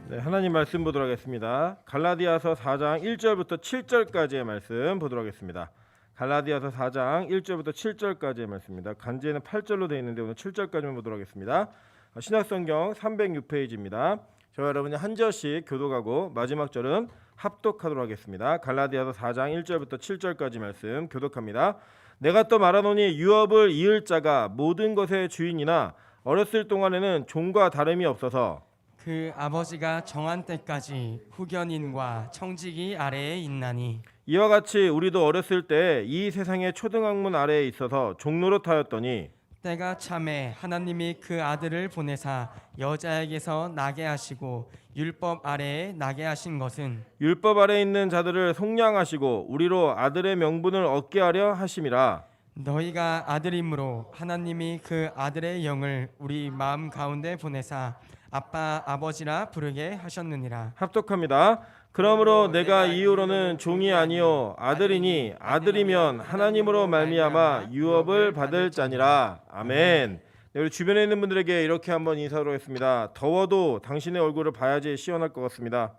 네, 하나님 말씀 보도록 하겠습니다. 갈라디아서 4장 1절부터 7절까지의 말씀 보도록 하겠습니다. 갈라디아서 4장 1절부터 7절까지의 말씀입니다. 간제는 8절로 되어 있는데 오늘 7절까지만 보도록 하겠습니다. 신약성경 306페이지입니다. 저와 여러분이 한 절씩 교독하고 마지막 절은 합독하도록 하겠습니다. 갈라디아서 4장 1절부터 7절까지 말씀 교독합니다. 내가 또 말하노니 유업을 이을 자가 모든 것의 주인이나 어렸을 동안에는 종과 다름이 없어서 그 아버지가 정한 때까지 후견인과 청지기 아래에 있나니 이와 같이 우리도 어렸을 때 이 세상의 초등학문 아래에 있어서 종노릇하였더니 때가 참에 하나님이 그 아들을 보내사 여자에게서 나게 하시고 율법 아래에 나게 하신 것은 율법 아래에 있는 자들을 속량하시고 우리로 아들의 명분을 얻게 하려 하심이라. 너희가 아들이므로 하나님이 그 아들의 영을 우리 마음 가운데 보내사 아빠 아버지라 부르게 하셨느니라. 합독합니다. 그러므로 내가 이후로는 종이 아니요 아들이니 아들이면 하나님으로 말미암아 유업을 받을 자니라. 아멘. 네, 우리 주변에 있는 분들에게 이렇게 한번 인사로 했습니다. 더워도 당신의 얼굴을 봐야지 시원할 것 같습니다.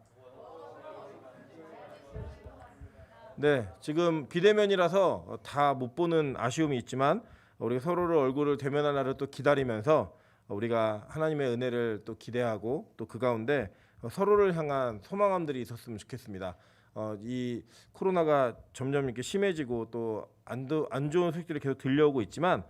네, 지금 비대면이라서 다 못 보는 아쉬움이 있지만 우리가 서로를 얼굴을 대면할 날을 또 기다리면서 우리가 하나님의 은혜를 또 기대하고 또 그 가운데 서로를 향한 소망함들이 있었으면 좋겠습니다. 이 코로나가 점점 이렇게 심해지고 또 안 좋은 소식들이 계속 들려오고 있지만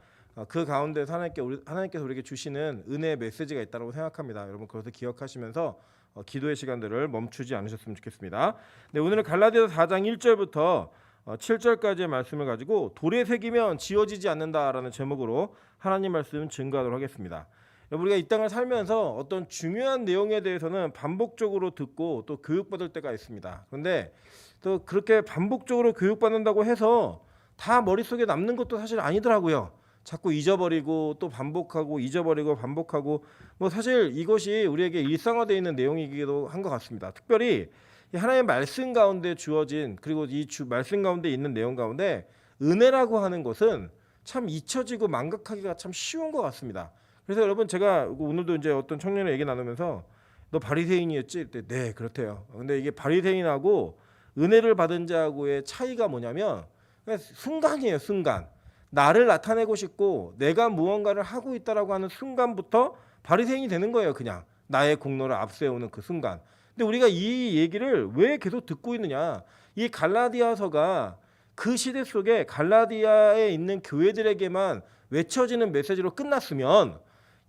그 가운데서 하나님께서 우리에게 주시는 은혜의 메시지가 있다고 생각합니다. 여러분 그것을 기억하시면서 기도의 시간들을 멈추지 않으셨으면 좋겠습니다. 네, 오늘은 갈라디아서 4장 1절부터 7절까지의 말씀을 가지고 돌에 새기면 지워지지 않는다라는 제목으로 하나님 말씀 증거하도록 하겠습니다. 우리가 이 땅을 살면서 어떤 중요한 내용에 대해서는 반복적으로 듣고 또 교육받을 때가 있습니다. 그런데 또 그렇게 반복적으로 교육받는다고 해서 다 머릿속에 남는 것도 사실 아니더라고요. 자꾸 잊어버리고 또 반복하고 잊어버리고 반복하고 뭐 사실 이것이 우리에게 일상화되어 있는 내용이기도 한 것 같습니다. 특별히 하나님의 말씀 가운데 주어진 그리고 이 말씀 가운데 있는 내용 가운데 은혜라고 하는 것은 참 잊혀지고 망각하기가 참 쉬운 것 같습니다. 그래서 여러분 제가 오늘도 이제 어떤 청년의 얘기 나누면서 너 바리새인이었지? 네, 그렇대요. 근데 이게 바리새인하고 은혜를 받은 자하고의 차이가 뭐냐면 순간이에요, 순간. 나를 나타내고 싶고 내가 무언가를 하고 있다라고 하는 순간부터 바리새인이 되는 거예요. 그냥 나의 공로를 앞세우는 그 순간. 근데 우리가 이 얘기를 왜 계속 듣고 있느냐? 이 갈라디아서가 그 시대 속에 갈라디아에 있는 교회들에게만 외쳐지는 메시지로 끝났으면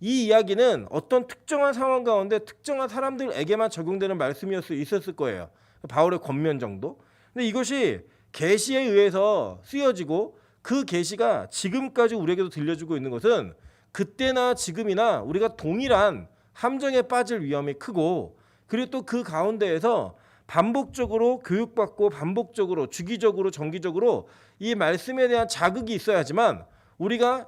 이 이야기는 어떤 특정한 상황 가운데 특정한 사람들에게만 적용되는 말씀이었을 수 있었을 거예요. 바울의 권면 정도. 근데 이것이 계시에 의해서 쓰여지고 그 계시가 지금까지 우리에게도 들려주고 있는 것은 그때나 지금이나 우리가 동일한 함정에 빠질 위험이 크고 그리고 또 그 가운데에서 반복적으로 교육받고 반복적으로 주기적으로 정기적으로 이 말씀에 대한 자극이 있어야지만 우리가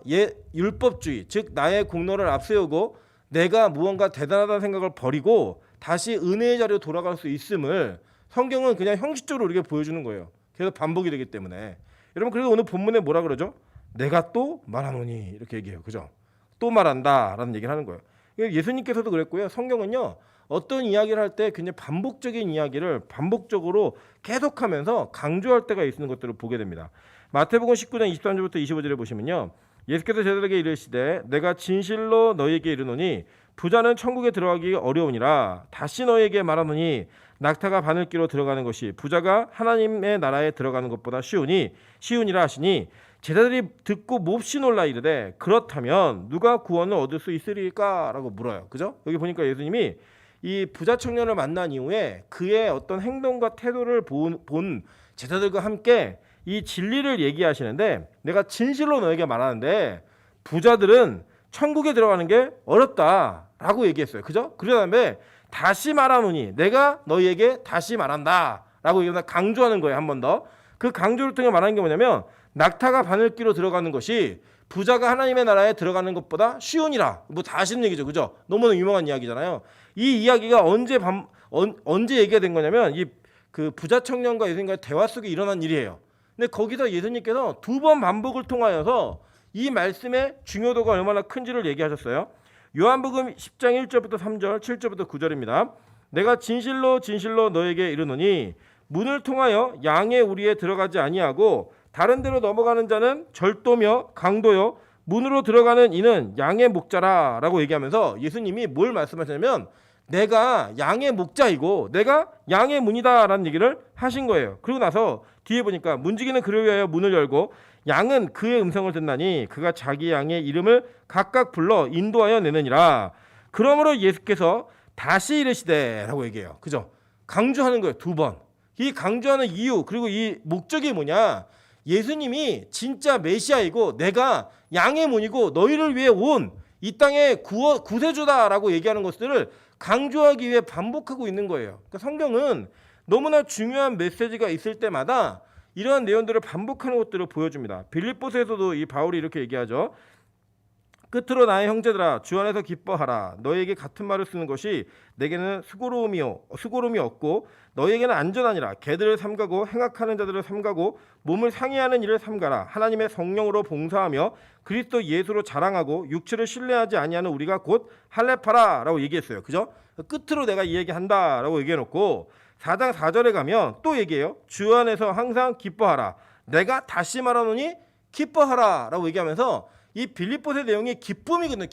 율법주의 즉 나의 공로를 앞세우고 내가 무언가 대단하다는 생각을 버리고 다시 은혜의 자리로 돌아갈 수 있음을 성경은 그냥 형식적으로 우리에게 보여주는 거예요. 계속 반복이 되기 때문에. 여러분 그래서 오늘 본문에 뭐라 그러죠? 내가 또 말하노니 이렇게 얘기해요. 그죠? 또 말한다라는 얘기를 하는 거예요. 예수님께서도 그랬고요. 성경은요. 어떤 이야기를 할 때 굉장히 반복적인 이야기를 반복적으로 계속하면서 강조할 때가 있는 것들을 보게 됩니다. 마태복음 19장 23절부터 25절에 보시면요. 예수께서 제자들에게 이르시되 내가 진실로 너희에게 이르노니 부자는 천국에 들어가기 어려우니라. 다시 너희에게 말하노니 낙타가 바늘기로 들어가는 것이 부자가 하나님의 나라에 들어가는 것보다 쉬우니라 하시니 제자들이 듣고 몹시 놀라 이르되 그렇다면 누가 구원을 얻을 수 있으리까라고 물어요. 그죠? 여기 보니까 예수님이 이 부자 청년을 만난 이후에 그의 어떤 행동과 태도를 본 제자들과 함께 이 진리를 얘기하시는데 내가 진실로 너에게 말하는데 부자들은 천국에 들어가는 게 어렵다라고 얘기했어요. 그죠? 그 다음에 다시 말하노니 내가 너희에게 다시 말한다라고 강조하는 거예요. 한 번 더. 그 강조를 통해 말하는 게 뭐냐면 낙타가 바늘기로 들어가는 것이 부자가 하나님의 나라에 들어가는 것보다 쉬우니라. 뭐 다 아시는 얘기죠. 그죠? 너무나 유명한 이야기잖아요. 이 이야기가 언제 얘기가 된 거냐면 이 그 부자 청년과 예수님과의 대화 속에 일어난 일이에요. 근데 거기서 예수님께서 2번 반복을 통하여서 이 말씀의 중요도가 얼마나 큰지를 얘기하셨어요. 요한복음 10장 1절부터 3절, 7절부터 9절입니다. 내가 진실로 진실로 너에게 이르노니 문을 통하여 양의 우리에 들어가지 아니하고 다른 데로 넘어가는 자는 절도며 강도요 문으로 들어가는 이는 양의 목자라라고 얘기하면서 예수님이 뭘 말씀하시냐면 내가 양의 목자이고 내가 양의 문이다라는 얘기를 하신 거예요. 그리고 나서 뒤에 보니까 문지기는 그를 위하여 문을 열고 양은 그의 음성을 듣나니 그가 자기 양의 이름을 각각 불러 인도하여 내느니라. 그러므로 예수께서 다시 이르시되라고 얘기해요. 그죠? 강조하는 거예요. 두 번. 이 강조하는 이유 그리고 이 목적이 뭐냐? 예수님이 진짜 메시아이고 내가 양의 문이고 너희를 위해 온 이 땅의 구세주다라고 얘기하는 것들을 강조하기 위해 반복하고 있는 거예요. 그러니까 성경은 너무나 중요한 메시지가 있을 때마다 이러한 내용들을 반복하는 것들을 보여줍니다. 빌립보서에서도 이 바울이 이렇게 얘기하죠. 끝으로 나의 형제들아 주 안에서 기뻐하라. 너희에게 같은 말을 쓰는 것이 내게는 수고로움이 없고 너희에게는 안전하니라. 개들을 삼가고 행악하는 자들을 삼가고 몸을 상해하는 일을 삼가라. 하나님의 성령으로 봉사하며 그리스도 예수로 자랑하고 육체를 신뢰하지 아니하는 우리가 곧 할례파라라고 얘기했어요. 그죠? 끝으로 내가 이 얘기한다라고 얘기해놓고 4장 4절에 가면 또 얘기해요. 주 안에서 항상 기뻐하라. 내가 다시 말하노니 기뻐하라라고 얘기하면서 이 빌립보서의 내용이 기쁨이거든요.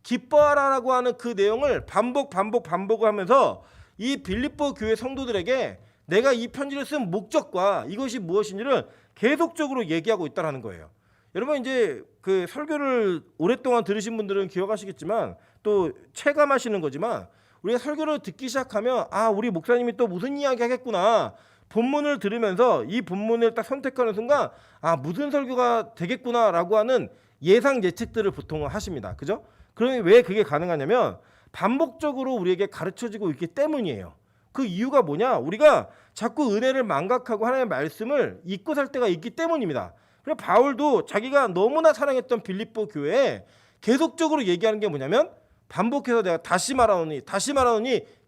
기뻐하라라고 하는 그 내용을 반복을 하면서 이 빌립보 교회 성도들에게 내가 이 편지를 쓴 목적과 이것이 무엇인지를 계속적으로 얘기하고 있다는 거예요. 여러분 이제 그 설교를 오랫동안 들으신 분들은 기억하시겠지만 또 체감하시는 거지만 우리가 설교를 듣기 시작하면 우리 목사님이 또 무슨 이야기 하겠구나. 본문을 들으면서 이 본문을 딱 선택하는 순간 무슨 설교가 되겠구나라고 하는 예상 예측들을 보통 하십니다. 그죠? 그러면 왜 그게 가능하냐면 반복적으로 우리에게 가르쳐지고 있기 때문이에요. 그 이유가 뭐냐? 우리가 자꾸 은혜를 망각하고 하나님의 말씀을 잊고 살 때가 있기 때문입니다. 그래서 바울도 자기가 너무나 사랑했던 빌립보 교회에 계속적으로 얘기하는 게 뭐냐면 반복해서 내가 다시 말하노니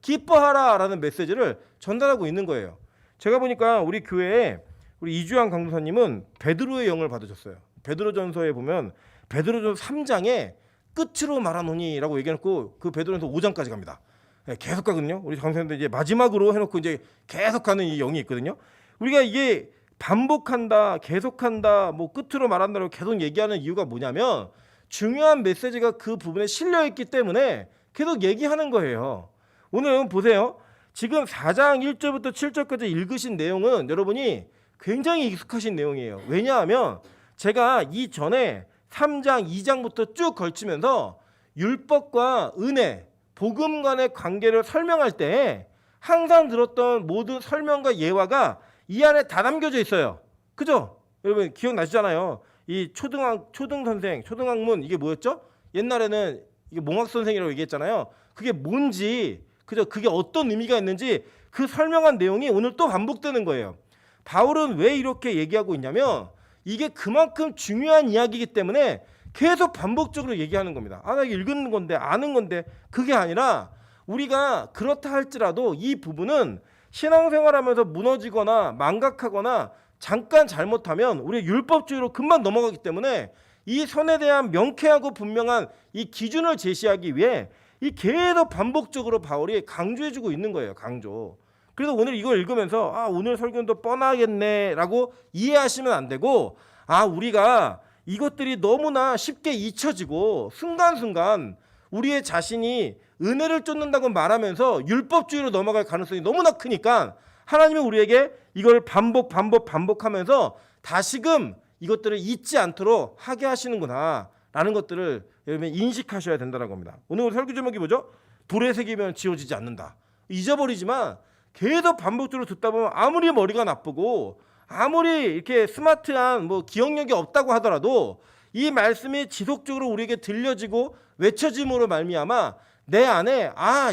기뻐하라라는 메시지를 전달하고 있는 거예요. 제가 보니까 우리 교회에 우리 이주환 강도사님은 베드로의 영을 받으셨어요. 베드로전서에 보면 베드로전서 3장에 끝으로 말하노니라고 얘기해놓고 그 베드로전서 5장까지 갑니다. 계속 가거든요. 우리 강사님들 이제 마지막으로 해놓고 이제 계속 가는 이 영이 있거든요. 우리가 이게 반복한다, 계속한다, 뭐 끝으로 말한다고 계속 얘기하는 이유가 뭐냐면 중요한 메시지가 그 부분에 실려 있기 때문에 계속 얘기하는 거예요. 오늘 보세요. 지금 4장 1절부터 7절까지 읽으신 내용은 여러분이 굉장히 익숙하신 내용이에요. 왜냐하면 제가 이전에 3장, 2장부터 쭉 걸치면서 율법과 은혜, 복음 간의 관계를 설명할 때 항상 들었던 모든 설명과 예화가 이 안에 다 담겨져 있어요. 그죠? 여러분 기억나시잖아요. 이 초등학문 이게 뭐였죠? 옛날에는 이게 몽학 선생이라고 얘기했잖아요. 그게 뭔지, 그죠? 그게 어떤 의미가 있는지 그 설명한 내용이 오늘 또 반복되는 거예요. 바울은 왜 이렇게 얘기하고 있냐면 이게 그만큼 중요한 이야기이기 때문에 계속 반복적으로 얘기하는 겁니다. 나 이거 읽은 건데 아는 건데 그게 아니라 우리가 그렇다 할지라도 이 부분은 신앙생활하면서 무너지거나 망각하거나 잠깐 잘못하면 우리 율법주의로 금방 넘어가기 때문에 이 선에 대한 명쾌하고 분명한 이 기준을 제시하기 위해 이 계속 반복적으로 바울이 강조해주고 있는 거예요. 강조. 그래서 오늘 이걸 읽으면서 오늘 설교는 또 뻔하겠네라고 이해하시면 안 되고 우리가 이것들이 너무나 쉽게 잊혀지고 순간순간 우리의 자신이 은혜를 쫓는다고 말하면서 율법주의로 넘어갈 가능성이 너무나 크니까 하나님은 우리에게 이걸 반복하면서 다시금 이것들을 잊지 않도록 하게 하시는구나 라는 것들을 여러분 인식하셔야 된다는 겁니다. 오늘 설교 제목이 뭐죠? 불의 새기면 지워지지 않는다. 잊어버리지만 계속 반복적으로 듣다 보면 아무리 머리가 나쁘고 아무리 이렇게 스마트한 뭐 기억력이 없다고 하더라도 이 말씀이 지속적으로 우리에게 들려지고 외쳐짐으로 말미암아 내 안에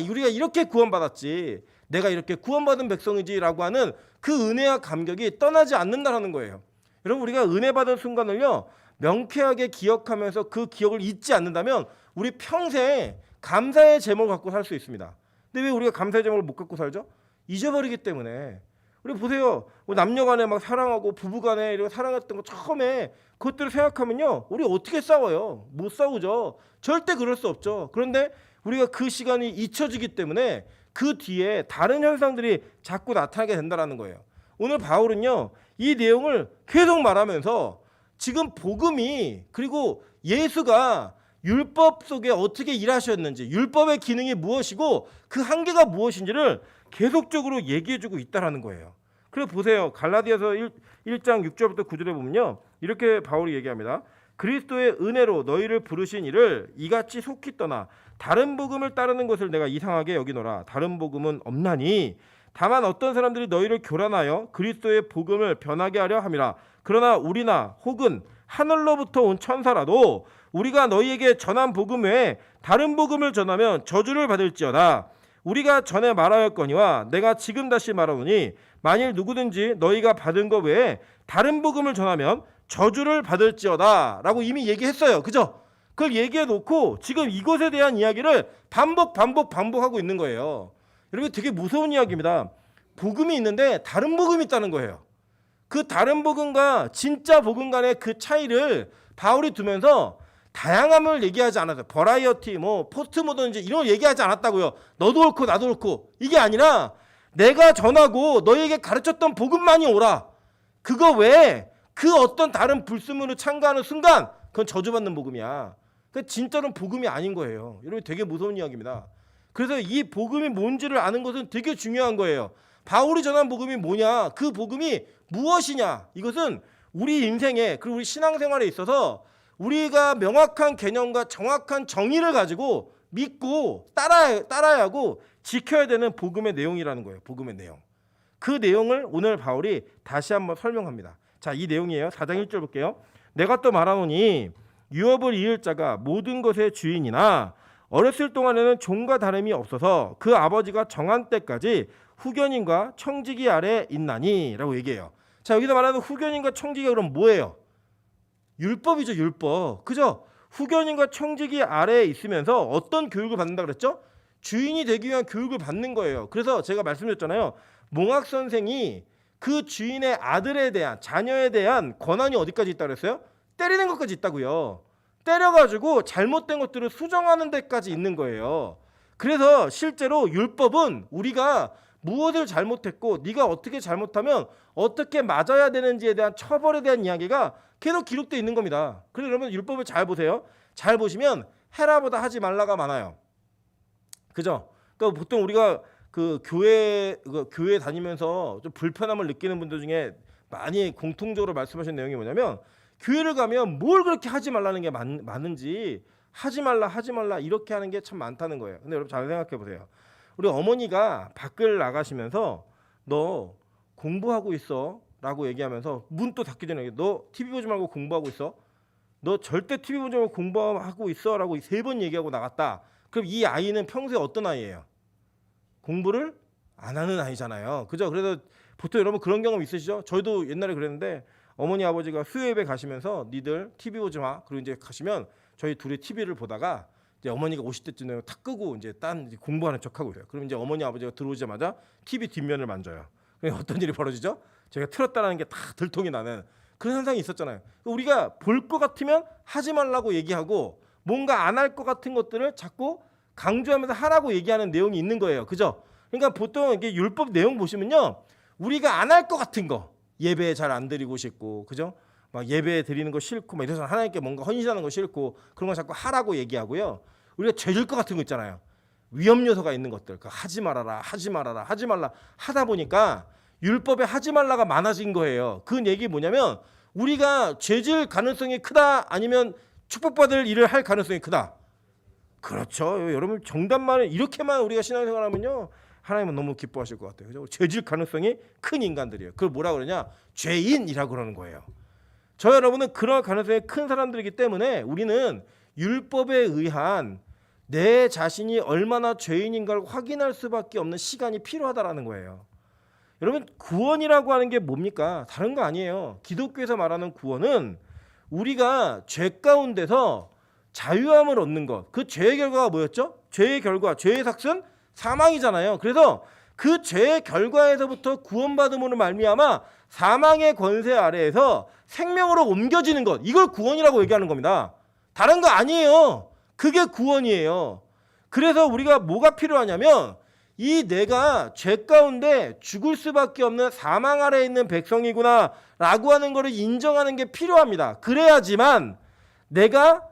우리가 이렇게 구원받았지, 내가 이렇게 구원받은 백성이지라고 하는 그 은혜와 감격이 떠나지 않는다는 거예요. 여러분 우리가 은혜 받은 순간을요 명쾌하게 기억하면서 그 기억을 잊지 않는다면 우리 평생 감사의 제목을 갖고 살 수 있습니다. 근데 왜 우리가 감사의 제목을 못 갖고 살죠? 잊어버리기 때문에. 우리 보세요. 남녀간에 막 사랑하고 부부간에 이렇게 사랑했던 거 처음에 그것들을 생각하면요 우리 어떻게 싸워요? 못 싸우죠. 절대 그럴 수 없죠. 그런데 우리가 그 시간이 잊혀지기 때문에 그 뒤에 다른 현상들이 자꾸 나타나게 된다라는 거예요. 오늘 바울은요, 이 내용을 계속 말하면서 지금 복음이, 그리고 예수가 율법 속에 어떻게 일하셨는지, 율법의 기능이 무엇이고 그 한계가 무엇인지를 계속적으로 얘기해주고 있다라는 거예요. 그래서 보세요. 갈라디아서 1장 6절부터 9절에 보면요, 이렇게 바울이 얘기합니다. 그리스도의 은혜로 너희를 부르신 이를 이같이 속히 떠나 다른 복음을 따르는 것을 내가 이상하게 여기노라. 다른 복음은 없나니 다만 어떤 사람들이 너희를 교란하여 그리스도의 복음을 변하게 하려 함이라. 그러나 우리나 혹은 하늘로부터 온 천사라도 우리가 너희에게 전한 복음 외에 다른 복음을 전하면 저주를 받을지어다. 우리가 전에 말하였거니와 내가 지금 다시 말하노니 만일 누구든지 너희가 받은 것 외에 다른 복음을 전하면 저주를 받을지어다 라고 이미 얘기했어요. 그죠? 그걸 얘기해 놓고 지금 이것에 대한 이야기를 반복하고 있는 거예요. 여러분, 되게 무서운 이야기입니다. 복음이 있는데 다른 복음이 있다는 거예요. 그 다른 복음과 진짜 복음 간의 그 차이를 바울이 두면서 다양함을 얘기하지 않았어요. 버라이어티, 포스트 모던지 이런 걸 얘기하지 않았다고요. 너도 옳고 나도 옳고. 이게 아니라 내가 전하고 너희에게 가르쳤던 복음만이 오라. 그거 외에 그 어떤 다른 불순물을 참가하는 순간 그건 저주받는 복음이야. 그 진짜로는 복음이 아닌 거예요. 여러분, 되게 무서운 이야기입니다. 그래서 이 복음이 뭔지를 아는 것은 되게 중요한 거예요. 바울이 전한 복음이 뭐냐, 그 복음이 무엇이냐, 이것은 우리 인생에, 그리고 우리 신앙생활에 있어서 우리가 명확한 개념과 정확한 정의를 가지고 믿고 따라야 하고 지켜야 되는 복음의 내용이라는 거예요. 복음의 내용. 그 내용을 오늘 바울이 다시 한번 설명합니다. 자, 이 내용이에요. 4장 1절 볼게요. 내가 또 말하노니 유업을 이을 자가 모든 것의 주인이나 어렸을 동안에는 종과 다름이 없어서 그 아버지가 정한 때까지 후견인과 청지기 아래 있나니 라고 얘기해요. 자, 여기서 말하는 후견인과 청지기가 그럼 뭐예요? 율법이죠. 율법. 그죠? 후견인과 청지기 아래에 있으면서 어떤 교육을 받는다 그랬죠? 주인이 되기 위한 교육을 받는 거예요. 그래서 제가 말씀드렸잖아요. 몽학 선생이 그 주인의 아들에 대한, 자녀에 대한 권한이 어디까지 있다고 그랬어요? 때리는 것까지 있다고요. 때려가지고 잘못된 것들을 수정하는 데까지 있는 거예요. 그래서 실제로 율법은 우리가 무엇을 잘못했고 네가 어떻게 잘못하면 어떻게 맞아야 되는지에 대한 처벌에 대한 이야기가 계속 기록되어 있는 겁니다. 그래서 여러분, 율법을 잘 보세요. 잘 보시면 해라보다 하지 말라가 많아요. 그죠? 그러니까 보통 우리가 그 교회 다니면서 좀 불편함을 느끼는 분들 중에 많이 공통적으로 말씀하신 내용이 뭐냐면, 교회를 가면 뭘 그렇게 하지 말라는 게 많은지, 하지 말라 이렇게 하는 게 참 많다는 거예요. 근데 여러분, 잘 생각해 보세요. 우리 어머니가 밖을 나가시면서 너 공부하고 있어 라고 얘기하면서 문 또 닫기 전에 너 TV 보지 말고 공부하고 있어, 너 절대 TV 보지 말고 공부하고 있어 라고 3번 얘기하고 나갔다. 그럼 이 아이는 평소에 어떤 아이예요? 공부를 안 하는 아이잖아요. 그죠? 그래서 보통 여러분 그런 경험 있으시죠? 저희도 옛날에 그랬는데, 어머니 아버지가 수요예배 가시면서 니들 TV 보지 마. 그리고 이제 가시면 저희 둘이 TV를 보다가 이제 어머니가 오실 때쯤 되면 탁 끄고 이제 공부하는 척하고 그래요. 그럼 이제 어머니 아버지가 들어오자마자 TV 뒷면을 만져요. 그럼 어떤 일이 벌어지죠? 제가 틀었다라는 게 다 들통이 나는 그런 현상이 있었잖아요. 우리가 볼 것 같으면 하지 말라고 얘기하고 뭔가 안 할 것 같은 것들을 자꾸 강조하면서 하라고 얘기하는 내용이 있는 거예요. 그죠? 그러니까 보통 이게 율법 내용 보시면요, 우리가 안 할 것 같은 거, 예배 잘 안 드리고 싶고, 그죠? 막 예배 드리는 거 싫고, 막 이래서 하나님께 뭔가 헌신하는 거 싫고, 그런 거 자꾸 하라고 얘기하고요. 우리가 죄질 것 같은 거 있잖아요. 위험 요소가 있는 것들, 하지 말라 하다 보니까 율법에 하지 말라가 많아진 거예요. 그 얘기 뭐냐면, 우리가 죄질 가능성이 크다, 아니면 축복받을 일을 할 가능성이 크다. 그렇죠. 여러분, 정답만을 이렇게만 우리가 신앙생활하면요, 하나님은 너무 기뻐하실 것 같아요. 그죠? 죄질 가능성이 큰 인간들이에요. 그걸 뭐라 그러냐? 죄인이라고 그러는 거예요. 저 여러분은 그런 가능성이 큰 사람들이기 때문에 우리는 율법에 의한 내 자신이 얼마나 죄인인가를 확인할 수밖에 없는 시간이 필요하다라는 거예요. 여러분, 구원이라고 하는 게 뭡니까? 다른 거 아니에요. 기독교에서 말하는 구원은 우리가 죄 가운데서 자유함을 얻는 것. 그 죄의 결과가 뭐였죠? 죄의 결과, 죄의 삭은 사망이잖아요. 그래서 그 죄의 결과에서부터 구원받음으로 말미암아 사망의 권세 아래에서 생명으로 옮겨지는 것, 이걸 구원이라고 얘기하는 겁니다. 다른 거 아니에요. 그게 구원이에요. 그래서 우리가 뭐가 필요하냐면 이 내가 죄 가운데 죽을 수밖에 없는 사망 아래에 있는 백성이구나 라고 하는 것을 인정하는 게 필요합니다. 그래야지만 내가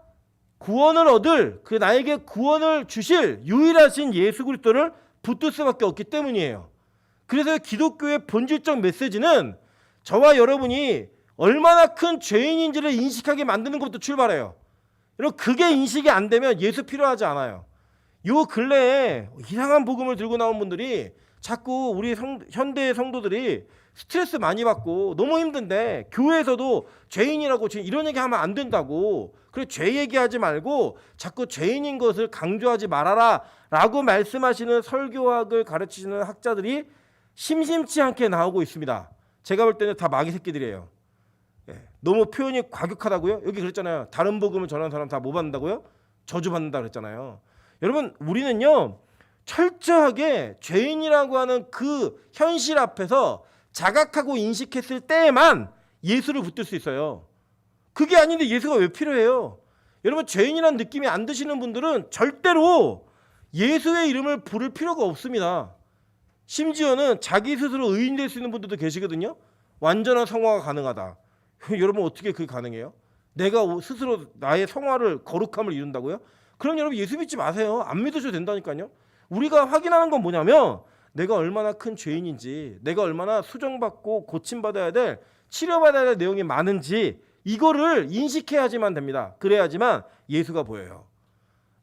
구원을 얻을, 그 나에게 구원을 주실 유일하신 예수 그리스도를 붙들 수밖에 없기 때문이에요. 그래서 기독교의 본질적 메시지는 저와 여러분이 얼마나 큰 죄인인지를 인식하게 만드는 것부터 출발해요. 여러분, 그게 인식이 안 되면 예수 필요하지 않아요. 요 근래에 이상한 복음을 들고 나온 분들이 자꾸 우리 현대 성도들이 스트레스 많이 받고 너무 힘든데 교회에서도 죄인이라고 이런 얘기하면 안 된다고, 그래 죄 얘기하지 말고 자꾸 죄인인 것을 강조하지 말아라 라고 말씀하시는 설교학을 가르치시는 학자들이 심심치 않게 나오고 있습니다. 제가 볼 때는 다 마귀 새끼들이에요. 너무 표현이 과격하다고요? 여기 그랬잖아요. 다른 복음을 전하는 사람 다 뭐 받는다고요? 저주받는다 그랬잖아요. 여러분, 우리는요 철저하게 죄인이라고 하는 그 현실 앞에서 자각하고 인식했을 때에만 예수를 붙들 수 있어요. 그게 아닌데 예수가 왜 필요해요? 여러분, 죄인이라는 느낌이 안 드시는 분들은 절대로 예수의 이름을 부를 필요가 없습니다. 심지어는 자기 스스로 의인 될 수 있는 분들도 계시거든요. 완전한 성화가 가능하다. 여러분, 어떻게 그게 가능해요? 내가 스스로 나의 성화를, 거룩함을 이룬다고요? 그럼 여러분 예수 믿지 마세요. 안 믿으셔도 된다니까요. 우리가 확인하는 건 뭐냐면 내가 얼마나 큰 죄인인지, 내가 얼마나 수정받고 고침받아야 될, 치료받아야 될 내용이 많은지 이거를 인식해야지만 됩니다. 그래야지만 예수가 보여요.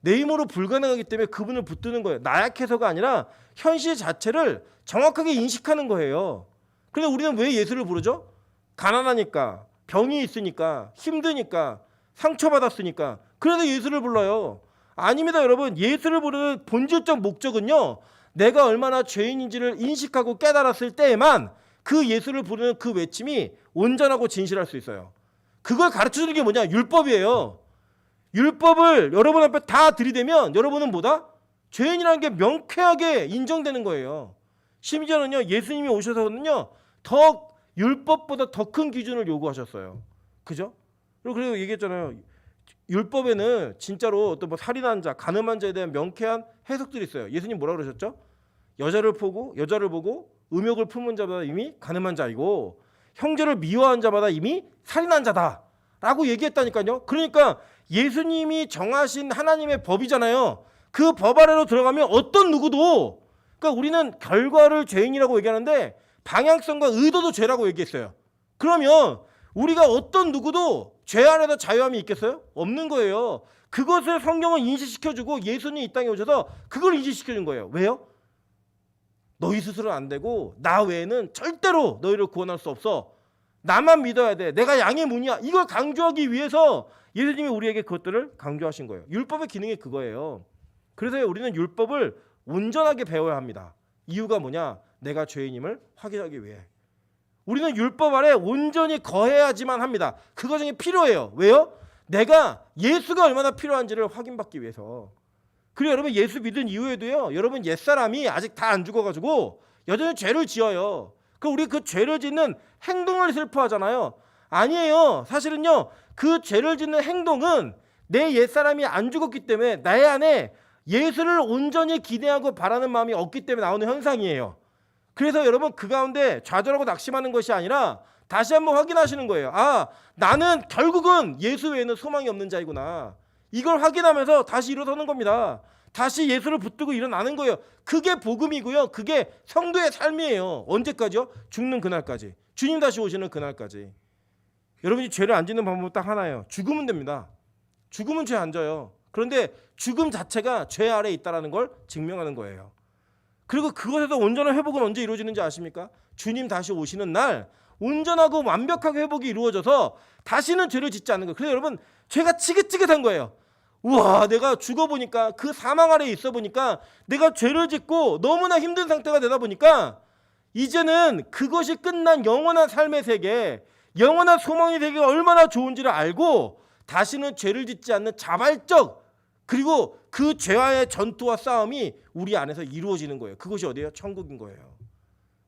내 힘으로 불가능하기 때문에 그분을 붙드는 거예요. 나약해서가 아니라 현실 자체를 정확하게 인식하는 거예요. 그런데 우리는 왜 예수를 부르죠? 가난하니까, 병이 있으니까, 힘드니까, 상처받았으니까. 그래서 예수를 불러요. 아닙니다, 여러분. 예수를 부르는 본질적 목적은요, 내가 얼마나 죄인인지를 인식하고 깨달았을 때에만 그 예수를 부르는 그 외침이 온전하고 진실할 수 있어요. 그걸 가르쳐주는 게 뭐냐? 율법이에요. 율법을 여러분 앞에 다 들이대면 여러분은 뭐다? 죄인이라는 게 명쾌하게 인정되는 거예요. 심지어는요, 예수님이 오셔서는요, 더 율법보다 더 큰 기준을 요구하셨어요. 그죠? 그리고 얘기했잖아요. 율법에는 진짜로 또 뭐 살인한 자, 가늠한 자에 대한 명쾌한 해석들이 있어요. 예수님 뭐라 그러셨죠? 여자를 보고 음욕을 품은 자마다 이미 가늠한 자이고 형제를 미워한 자마다 이미 살인한 자다라고 얘기했다니까요. 그러니까 예수님이 정하신 하나님의 법이잖아요. 그 법 아래로 들어가면 어떤 누구도, 그러니까 우리는 결과를 죄인이라고 얘기하는데 방향성과 의도도 죄라고 얘기했어요. 그러면 우리가 어떤 누구도 죄 안에다 자유함이 있겠어요? 없는 거예요. 그것을 성경은 인식시켜주고 예수님이 이 땅에 오셔서 그걸 인식시켜준 거예요. 왜요? 너희 스스로는 안 되고 나 외에는 절대로 너희를 구원할 수 없어. 나만 믿어야 돼. 내가 양의 문이야. 이걸 강조하기 위해서 예수님이 우리에게 그것들을 강조하신 거예요. 율법의 기능이 그거예요. 그래서 우리는 율법을 온전하게 배워야 합니다. 이유가 뭐냐? 내가 죄인임을 확인하기 위해. 우리는 율법 아래 온전히 거해야지만 합니다. 그 과정이 필요해요. 왜요? 내가 예수가 얼마나 필요한지를 확인받기 위해서. 그리고 여러분, 예수 믿은 이후에도요, 여러분 옛사람이 아직 다 안 죽어가지고 여전히 죄를 지어요. 그럼 우리 그 죄를 짓는 행동을 슬퍼하잖아요. 아니에요. 사실은요, 그 죄를 짓는 행동은 내 옛사람이 안 죽었기 때문에 나의 안에 예수를 온전히 기대하고 바라는 마음이 없기 때문에 나오는 현상이에요. 그래서 여러분, 그 가운데 좌절하고 낙심하는 것이 아니라 다시 한번 확인하시는 거예요. 아, 나는 결국은 예수 외에는 소망이 없는 자이구나. 이걸 확인하면서 다시 일어서는 겁니다. 다시 예수를 붙들고 일어나는 거예요. 그게 복음이고요. 그게 성도의 삶이에요. 언제까지요? 죽는 그날까지. 주님 다시 오시는 그날까지. 여러분이 죄를 안 짓는 방법은 딱 하나예요. 죽으면 됩니다. 죽으면 죄 안 져요. 그런데 죽음 자체가 죄 아래에 있다는 걸 증명하는 거예요. 그리고 그것에서 온전한 회복은 언제 이루어지는지 아십니까? 주님 다시 오시는 날 온전하고 완벽하게 회복이 이루어져서 다시는 죄를 짓지 않는 거예요. 그래서 여러분, 죄가 지긋지긋한 거예요. 우와, 내가 죽어보니까, 그 사망 아래에 있어 보니까 내가 죄를 짓고 너무나 힘든 상태가 되다 보니까 이제는 그것이 끝난 영원한 삶의 세계, 영원한 소망의 세계가 얼마나 좋은지를 알고 다시는 죄를 짓지 않는 자발적, 그리고 그 죄와의 전투와 싸움이 우리 안에서 이루어지는 거예요. 그것이 어디예요? 천국인 거예요.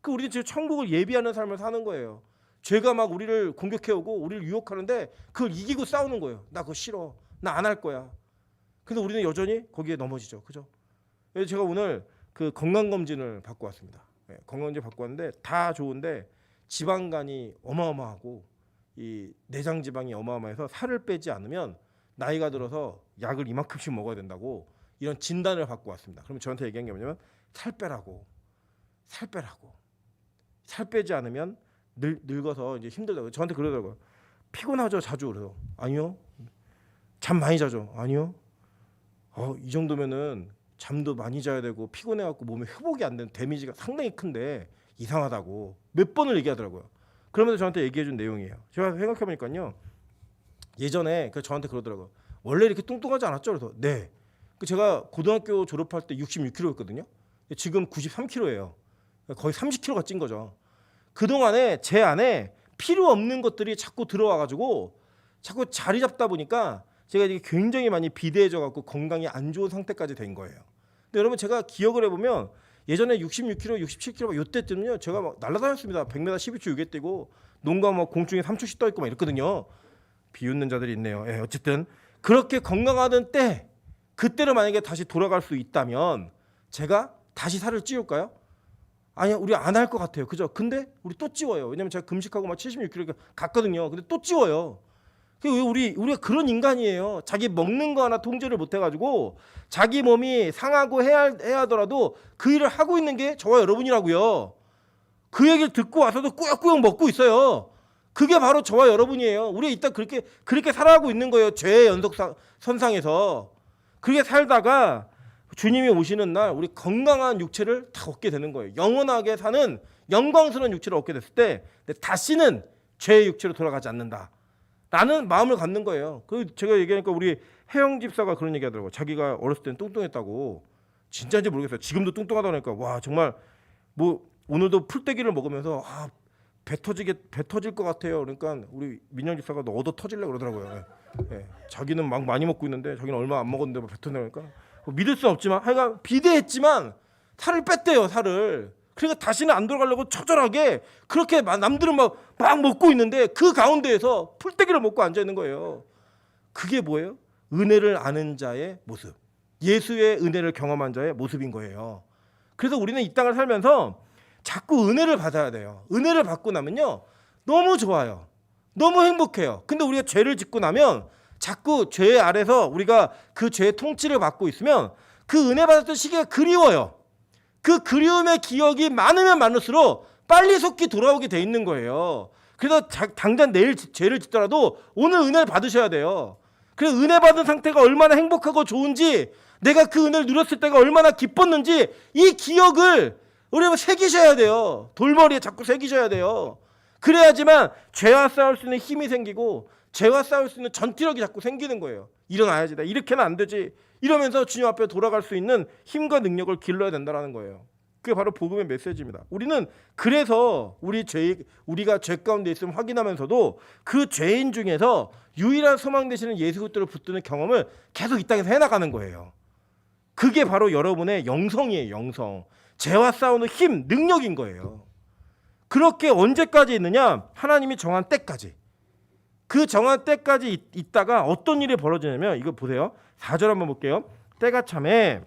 그 우리는 지금 천국을 예비하는 삶을 사는 거예요. 죄가 막 우리를 공격해오고 우리를 유혹하는데 그걸 이기고 싸우는 거예요. 나 그거 싫어. 나 안 할 거야. 근데 우리는 여전히 거기에 넘어지죠. 그죠? 제가 오늘 그 건강검진을 받고 왔습니다. 예, 건강검진 받고 왔는데 다 좋은데 지방간이 어마어마하고 이 내장 지방이 어마어마해서 살을 빼지 않으면 나이가 들어서 약을 이만큼씩 먹어야 된다고 이런 진단을 받고 왔습니다. 그러면 저한테 얘기한 게 뭐냐면 살 빼라고. 살 빼지 않으면 늙어서 이제 힘들다고. 저한테 그러더라고요. 피곤하죠, 자주. 그래서 아니요. 잠 많이 자죠. 아니요. 이 정도면은 잠도 많이 자야 되고 피곤해갖고 몸에 회복이 안 되는 데미지가 상당히 큰데 이상하다고 몇 번을 얘기하더라고요. 그러면서 저한테 얘기해준 내용이에요. 제가 생각해보니까요. 예전에 저한테 그러더라고요. 원래 이렇게 뚱뚱하지 않았죠? 그래서 네. 제가 고등학교 졸업할 때 66kg였거든요. 지금 93kg예요. 거의 30kg가 찐 거죠. 그동안에 제 안에 필요 없는 것들이 자꾸 들어와가지고 자꾸 자리 잡다 보니까 제가 이게 굉장히 많이 비대해져갖고 건강이 안 좋은 상태까지 된 거예요. 근데 여러분 제가 기억을 해보면 예전에 66kg, 67kg 요때 때는요 제가 막 날아다녔습니다. 100m 12초 유게 뛰고 농구 막 공중에 3초씩 떠 있고 막 이랬거든요. 비웃는 자들이 있네요. 예, 어쨌든 그렇게 건강하던 때 그때로 만약에 다시 돌아갈 수 있다면 제가 다시 살을 찌울까요? 아니요, 우리 안 할 것 같아요. 그죠? 근데 우리 또 찌워요. 왜냐면 제가 금식하고 막 76kg 갔거든요. 근데 또 찌워요. 우리가 그런 인간이에요. 자기 먹는 거 하나 통제를 못 해가지고 자기 몸이 상하고 해야 하더라도 그 일을 하고 있는 게 저와 여러분이라고요. 그 얘기를 듣고 와서도 꾸역꾸역 먹고 있어요. 그게 바로 저와 여러분이에요. 우리가 이따 그렇게 살아가고 있는 거예요. 죄의 연속선상에서. 그렇게 살다가 주님이 오시는 날 우리 건강한 육체를 다 얻게 되는 거예요. 영원하게 사는 영광스러운 육체를 얻게 됐을 때 다시는 죄의 육체로 돌아가지 않는다. 라는 마음을 갖는 거예요. 제가 얘기하니까 우리 혜영 집사가 그런 얘기 하더라고요. 자기가 어렸을 때는 뚱뚱했다고. 진짜인지 모르겠어요. 지금도 뚱뚱하다고 하니까 와 정말 뭐 오늘도 풀떼기를 먹으면서 배 터질 것 같아요. 그러니까 우리 민영 집사가 너 얻어 터질래 그러더라고요. 예. 자기는 막 많이 먹고 있는데 자기는 얼마 안 먹었는데 배 터진다고 하니까 믿을 수는 없지만 하여간 비대했지만 살을 뺐대요. 살을. 그러니까 다시는 안 돌아가려고 처절하게 그렇게 남들은 막 먹고 있는데 그 가운데에서 풀떼기를 먹고 앉아 있는 거예요. 그게 뭐예요? 은혜를 아는 자의 모습. 예수의 은혜를 경험한 자의 모습인 거예요. 그래서 우리는 이 땅을 살면서 자꾸 은혜를 받아야 돼요. 은혜를 받고 나면요. 너무 좋아요. 너무 행복해요. 근데 우리가 죄를 짓고 나면 자꾸 죄 아래서 우리가 그 죄의 통치를 받고 있으면 그 은혜 받았던 시기가 그리워요. 그 그리움의 기억이 많으면 많을수록 빨리 속히 돌아오게 돼 있는 거예요. 그래서 당장 내일 죄를 짓더라도 오늘 은혜를 받으셔야 돼요. 그래서 은혜 받은 상태가 얼마나 행복하고 좋은지 내가 그 은혜를 누렸을 때가 얼마나 기뻤는지 이 기억을 우리가 새기셔야 돼요. 돌머리에 자꾸 새기셔야 돼요. 그래야지만 죄와 싸울 수 있는 힘이 생기고 죄와 싸울 수 있는 전투력이 자꾸 생기는 거예요. 일어나야지. 나 이렇게는 안 되지. 이러면서 주님 앞에 돌아갈 수 있는 힘과 능력을 길러야 된다는 거예요. 그게 바로 복음의 메시지입니다. 우리는 그래서 우리가 죄 가운데 있음을 확인하면서도 그 죄인 중에서 유일한 소망 되시는 예수 그리스도를 붙드는 경험을 계속 이 땅에서 해나가는 거예요. 그게 바로 여러분의 영성이에요. 영성. 죄와 싸우는 힘, 능력인 거예요. 그렇게 언제까지 있느냐? 하나님이 정한 때까지. 그 정한 때까지 있다가 어떤 일이 벌어지냐면 이거 보세요. 4절 한번 볼게요. 때가 참에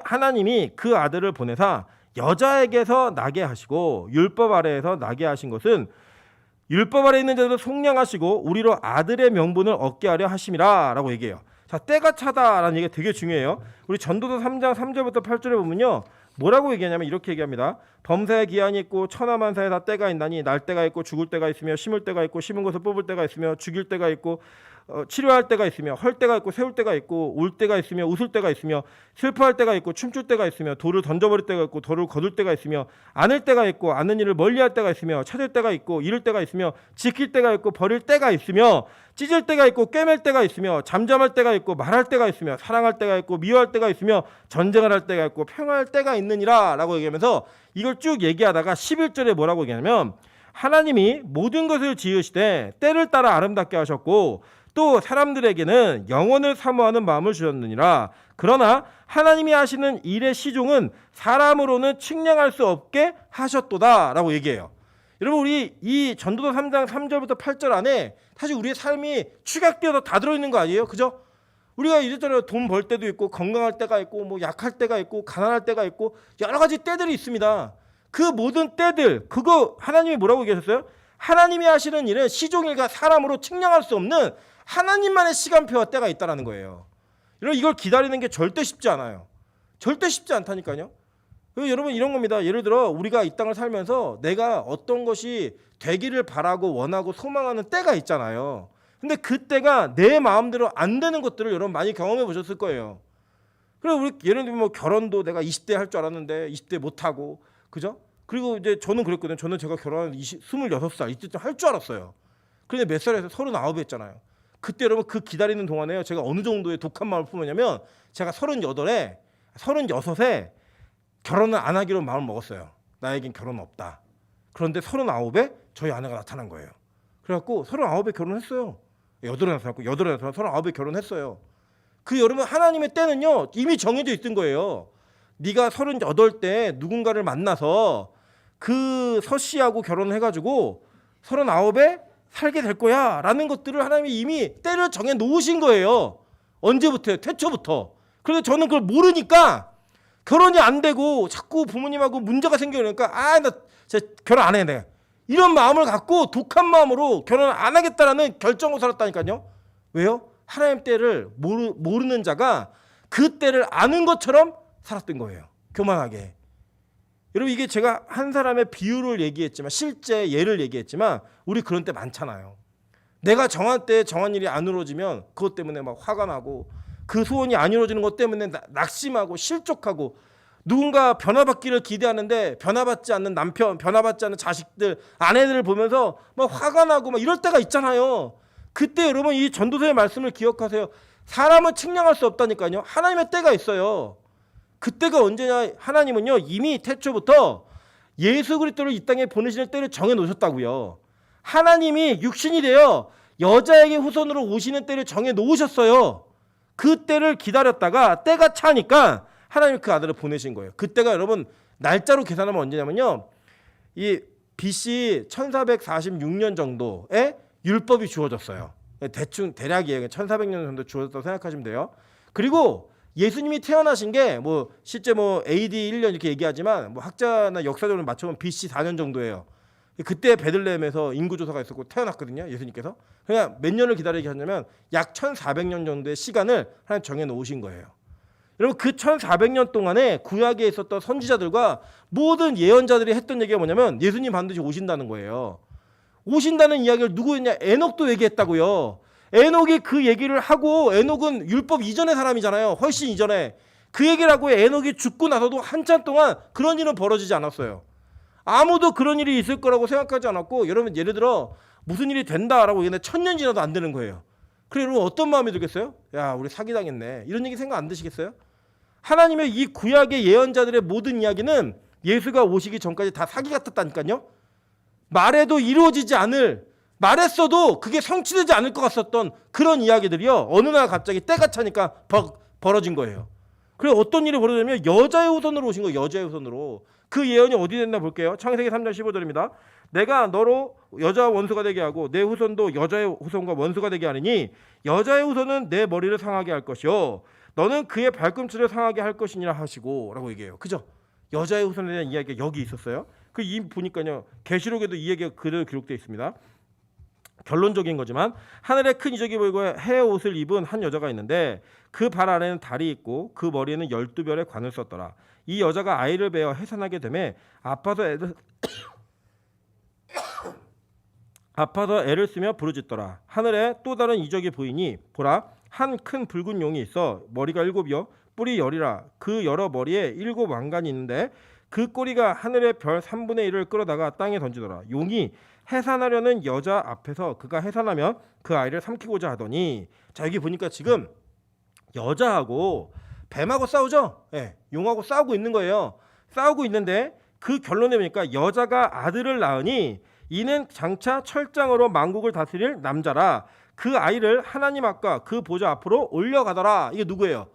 하나님이 그 아들을 보내사 여자에게서 나게 하시고 율법 아래에서 나게 하신 것은 율법 아래 있는 자들을 속량하시고 우리로 아들의 명분을 얻게 하려 하심이라 라고 얘기해요. 자, 때가 차다라는 얘기가 되게 중요해요. 우리 전도서 3장 3절부터 8절에 보면요. 뭐라고 얘기하냐면 이렇게 얘기합니다. 범사에 기한이 있고 천하만사에 다 때가 있나니 날 때가 있고 죽을 때가 있으며 심을 때가 있고 심은 것을 뽑을 때가 있으며 죽일 때가 있고 치료할 때가 있으며 헐 때가 있고 세울 때가 있고 울 때가 있으며 웃을 때가 있으며 슬퍼할 때가 있고 춤출 때가 있으며 돌을 던져버릴 때가 있고 돌을 거둘 때가 있으며 안을 때가 있고 안는 일을 멀리할 때가 있으며 찾을 때가 있고 잃을 때가 있으며 지킬 때가 있고 버릴 때가 있으며 찢을 때가 있고 꿰맬 때가 있으며 잠잠할 때가 있고 말할 때가 있으며 사랑할 때가 있고 미워할 때가 있으며 전쟁을 할 때가 있고 평화할 때가 있느니라 라고 얘기하면서 이걸 쭉 얘기하다가 11절에 뭐라고 얘기하냐면 하나님이 모든 것을 지으시되 때를 따라 아름답게 하셨고 또 사람들에게는 영원을 사모하는 마음을 주셨느니라. 그러나 하나님이 하시는 일의 시종은 사람으로는 측량할 수 없게 하셨도다 라고 얘기해요. 여러분 우리 이 전도서 3장 3절부터 8절 안에 사실 우리의 삶이 축약되어서 다 들어있는 거 아니에요? 그죠? 우리가 이랬잖아요. 돈 벌 때도 있고 건강할 때가 있고 뭐 약할 때가 있고 가난할 때가 있고 여러 가지 때들이 있습니다. 그 모든 때들 그거 하나님이 뭐라고 얘기하셨어요? 하나님이 하시는 일은 시종일관 사람으로 측량할 수 없는 하나님만의 시간표와 때가 있다라는 거예요. 이걸 기다리는 게 절대 쉽지 않아요. 절대 쉽지 않다니까요. 여러분 이런 겁니다. 예를 들어 우리가 이 땅을 살면서 내가 어떤 것이 되기를 바라고 원하고 소망하는 때가 있잖아요. 근데 그 때가 내 마음대로 안 되는 것들을 여러분 많이 경험해 보셨을 거예요. 그래 우리 예를 들면 뭐 결혼도 내가 20대 할 줄 알았는데 20대 못 하고 그죠? 그리고 이제 저는 그랬거든요. 저는 제가 결혼한 26살 이때쯤 할 줄 알았어요. 근데 몇 살에서 39 했잖아요. 그때 여러분 그 기다리는 동안에요. 제가 어느 정도의 독한 마음을 품었냐면 제가 36에 결혼을 안 하기로 마음을 먹었어요. 나에겐 결혼 없다. 그런데 39에 저희 아내가 나타난 거예요. 그래갖고 39에 결혼했어요. 39에 결혼했어요. 그 여러분 하나님의 때는요 이미 정해져 있던 거예요. 네가 38때 누군가를 만나서 그 서씨하고 결혼을 해가지고 39에 살게 될 거야 라는 것들을 하나님이 이미 때를 정해 놓으신 거예요. 언제부터요? 태초부터. 그런데 저는 그걸 모르니까 결혼이 안 되고 자꾸 부모님하고 문제가 생기니까 나 진짜 결혼 안 해 내가. 이런 마음을 갖고 독한 마음으로 결혼 안 하겠다라는 결정을 살았다니까요. 왜요? 하나님 때를 모르는 자가 그 때를 아는 것처럼 살았던 거예요. 교만하게. 여러분 이게 제가 한 사람의 비유를 얘기했지만 실제 예를 얘기했지만 우리 그런 때 많잖아요. 내가 정한 때에 정한 일이 안 이루어지면 그것 때문에 막 화가 나고 그 소원이 안 이루어지는 것 때문에 낙심하고 실족하고 누군가 변화받기를 기대하는데 변화받지 않는 남편, 변화받지 않는 자식들, 아내들을 보면서 막 화가 나고 막 이럴 때가 있잖아요. 그때 여러분 이 전도서의 말씀을 기억하세요. 사람은 측량할 수 없다니까요. 하나님의 때가 있어요. 그때가 언제냐? 하나님은요 이미 태초부터 예수 그리스도를 이 땅에 보내시는 때를 정해 놓으셨다고요. 하나님이 육신이 되어 여자에게 후손으로 오시는 때를 정해 놓으셨어요. 그 때를 기다렸다가 때가 차니까 하나님이 그 아들을 보내신 거예요. 그때가 여러분 날짜로 계산하면 언제냐면요. 이 BC 1446년 정도에 율법이 주어졌어요. 대략이에요. 1400년 정도 주어졌다고 생각하시면 돼요. 그리고 예수님이 태어나신 게 뭐 실제 뭐 AD 1년 이렇게 얘기하지만 뭐 학자나 역사적으로 맞춰보면 BC 4년 정도예요. 그때 베들레헴에서 인구조사가 있었고 태어났거든요. 예수님께서. 그냥 몇 년을 기다리게 하냐면 약 1400년 정도의 시간을 하나님 정해 놓으신 거예요. 여러분 그 1400년 동안에 구약에 있었던 선지자들과 모든 예언자들이 했던 얘기가 뭐냐면 예수님 반드시 오신다는 거예요. 오신다는 이야기를 누구였냐? 에녹도 얘기했다고요. 에녹이 그 얘기를 하고 에녹은 율법 이전의 사람이잖아요. 훨씬 이전에. 그 얘기를 하고 에녹이 죽고 나서도 한참 동안 그런 일은 벌어지지 않았어요. 아무도 그런 일이 있을 거라고 생각하지 않았고 여러분 예를 들어 무슨 일이 된다라고 얘기했는데 1000년 지나도 안 되는 거예요. 그래 여러분 어떤 마음이 들겠어요? 야 우리 사기당했네. 이런 얘기 생각 안 드시겠어요? 하나님의 이 구약의 예언자들의 모든 이야기는 예수가 오시기 전까지 다 사기 같았다니까요. 말해도 이루어지지 않을 말했어도 그게 성취되지 않을 것 같았던 그런 이야기들이요. 어느 날 갑자기 때가 차니까 벌어진 거예요. 그래 어떤 일이 벌어지냐면 여자의 후손으로 오신 거예요. 여자의 후손으로. 그 예언이 어디 됐나 볼게요. 창세기 3장 15절입니다. 내가 너로 여자와 원수가 되게 하고 내 후손도 여자의 후손과 원수가 되게 하느니 여자의 후손은 내 머리를 상하게 할 것이요 너는 그의 발꿈치를 상하게 할 것이니라 하시고 라고 얘기해요. 그죠? 여자의 후손에 대한 이야기가 여기 있었어요. 그 보니까요. 계시록에도 이 얘기가 그대로 기록되어 있습니다. 결론적인 거지만 하늘에 큰 이적이 보이고 해 옷을 입은 한 여자가 있는데 그 발 아래는 달이 있고 그 머리에는 12별의 관을 썼더라. 이 여자가 아이를 베어 해산하게 되매 아파서 애를 쓰며 부르짖더라. 하늘에 또 다른 이적이 보이니 보라 한 큰 붉은 용이 있어 머리가 7이요 뿔이 10이라 그 여러 머리에 7 왕관이 있는데 그 꼬리가 하늘의 별 3분의 1을 끌어다가 땅에 던지더라. 용이 해산하려는 여자 앞에서 그가 해산하면 그 아이를 삼키고자 하더니 자 여기 보니까 지금 여자하고 뱀하고 싸우죠. 네, 용하고 싸우고 있는 거예요. 싸우고 있는데 그 결론에 보니까 여자가 아들을 낳으니 이는 장차 철장으로 만국을 다스릴 남자라. 그 아이를 하나님 앞과 그 보좌 앞으로 올려가더라. 이게 누구예요?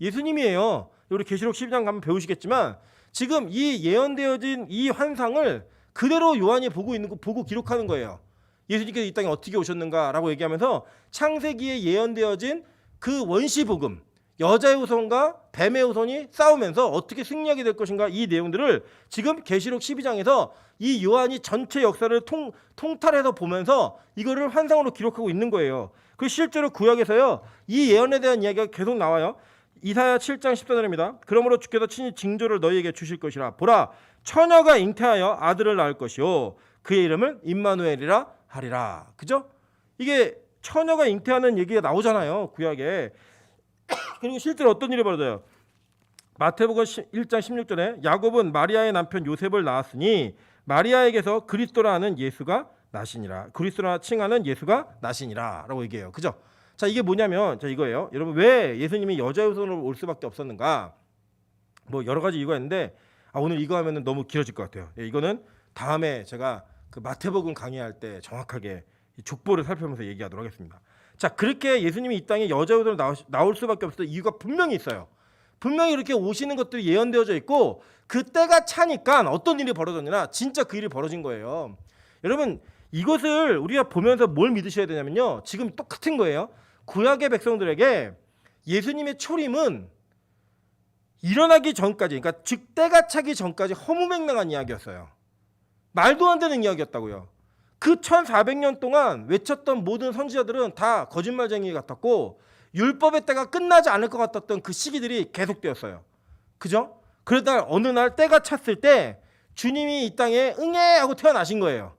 예수님이에요. 우리 계시록 12장 가면 배우시겠지만 지금 이 예언되어진 이 환상을 그대로 요한이 보고 기록하는 거예요. 예수님께서 이 땅에 어떻게 오셨는가라고 얘기하면서 창세기에 예언되어진 그 원시 복음, 여자의 후손과 뱀의 후손이 싸우면서 어떻게 승리하게 될 것인가, 이 내용들을 지금 계시록 12장에서 이 요한이 전체 역사를 통탈해서 보면서 이거를 환상으로 기록하고 있는 거예요. 그 실제로 구약에서요, 이 예언에 대한 이야기가 계속 나와요. 이사야 7장 14절입니다. 그러므로 주께서 친히 징조를 너희에게 주실 것이라. 보라, 처녀가 잉태하여 아들을 낳을 것이요 그의 이름을 임마누엘이라 하리라. 그죠? 이게 처녀가 잉태하는 얘기가 나오잖아요, 구약에. 그리고 실제로 어떤 일이 벌어져요? 마태복음 1장 16절에 야곱은 마리아의 남편 요셉을 낳았으니 마리아에게서 그리스도라 하는 예수가 나시니라. 그리스도라 칭하는 예수가 나시니라 라고 얘기해요. 그죠? 자, 이게 뭐냐면, 자, 이거예요. 여러분, 왜 예수님이 여자의 후손으로 올 수밖에 없었는가? 뭐 여러 가지 이유가 있는데, 오늘 이거 하면은 너무 길어질 것 같아요. 이거는 다음에 제가 그 마태복음 강의할 때 정확하게 이 족보를 살펴보면서 얘기하도록 하겠습니다. 자, 그렇게 예수님이 이 땅에 여자의 후손으로 나올 수밖에 없었던 이유가 분명히 있어요. 분명히 이렇게 오시는 것들이 예언되어져 있고, 그 때가 차니까 어떤 일이 벌어졌느냐, 진짜 그 일이 벌어진 거예요. 여러분, 이것을 우리가 보면서 뭘 믿으셔야 되냐면요, 지금 똑같은 거예요. 구약의 백성들에게 예수님의 초림은 일어나기 전까지, 그러니까 즉 때가 차기 전까지 허무맹랑한 이야기였어요. 말도 안 되는 이야기였다고요. 그 1400년 동안 외쳤던 모든 선지자들은 다 거짓말쟁이 같았고, 율법의 때가 끝나지 않을 것 같았던 그 시기들이 계속되었어요. 그죠? 그러다 어느 날 때가 찼을 때 주님이 이 땅에 응애 하고 태어나신 거예요.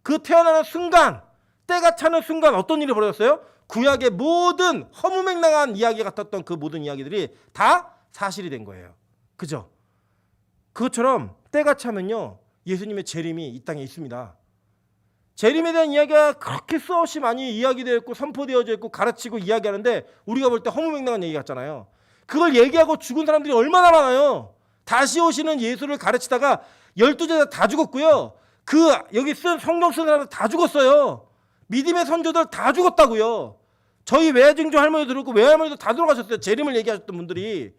그 태어나는 순간, 때가 차는 순간 어떤 일이 벌어졌어요? 구약의 모든 허무맹랑한 이야기 같았던 그 모든 이야기들이 다 사실이 된 거예요. 그죠? 그것처럼 때가 차면요, 예수님의 재림이 이 땅에 있습니다. 재림에 대한 이야기가 그렇게 수없이 많이 이야기되어 있고 선포되어져 있고 가르치고 이야기하는데, 우리가 볼 때 허무맹랑한 얘기 같잖아요. 그걸 얘기하고 죽은 사람들이 얼마나 많아요. 다시 오시는 예수를 가르치다가 12제자 다 죽었고요. 그 여기 성경 쓴 사람들 다 죽었어요. 믿음의 선조들 다 죽었다고요. 저희 외증조 할머니도 그렇고 외할머니도 다 돌아가셨어요. 재림을 얘기하셨던 분들이.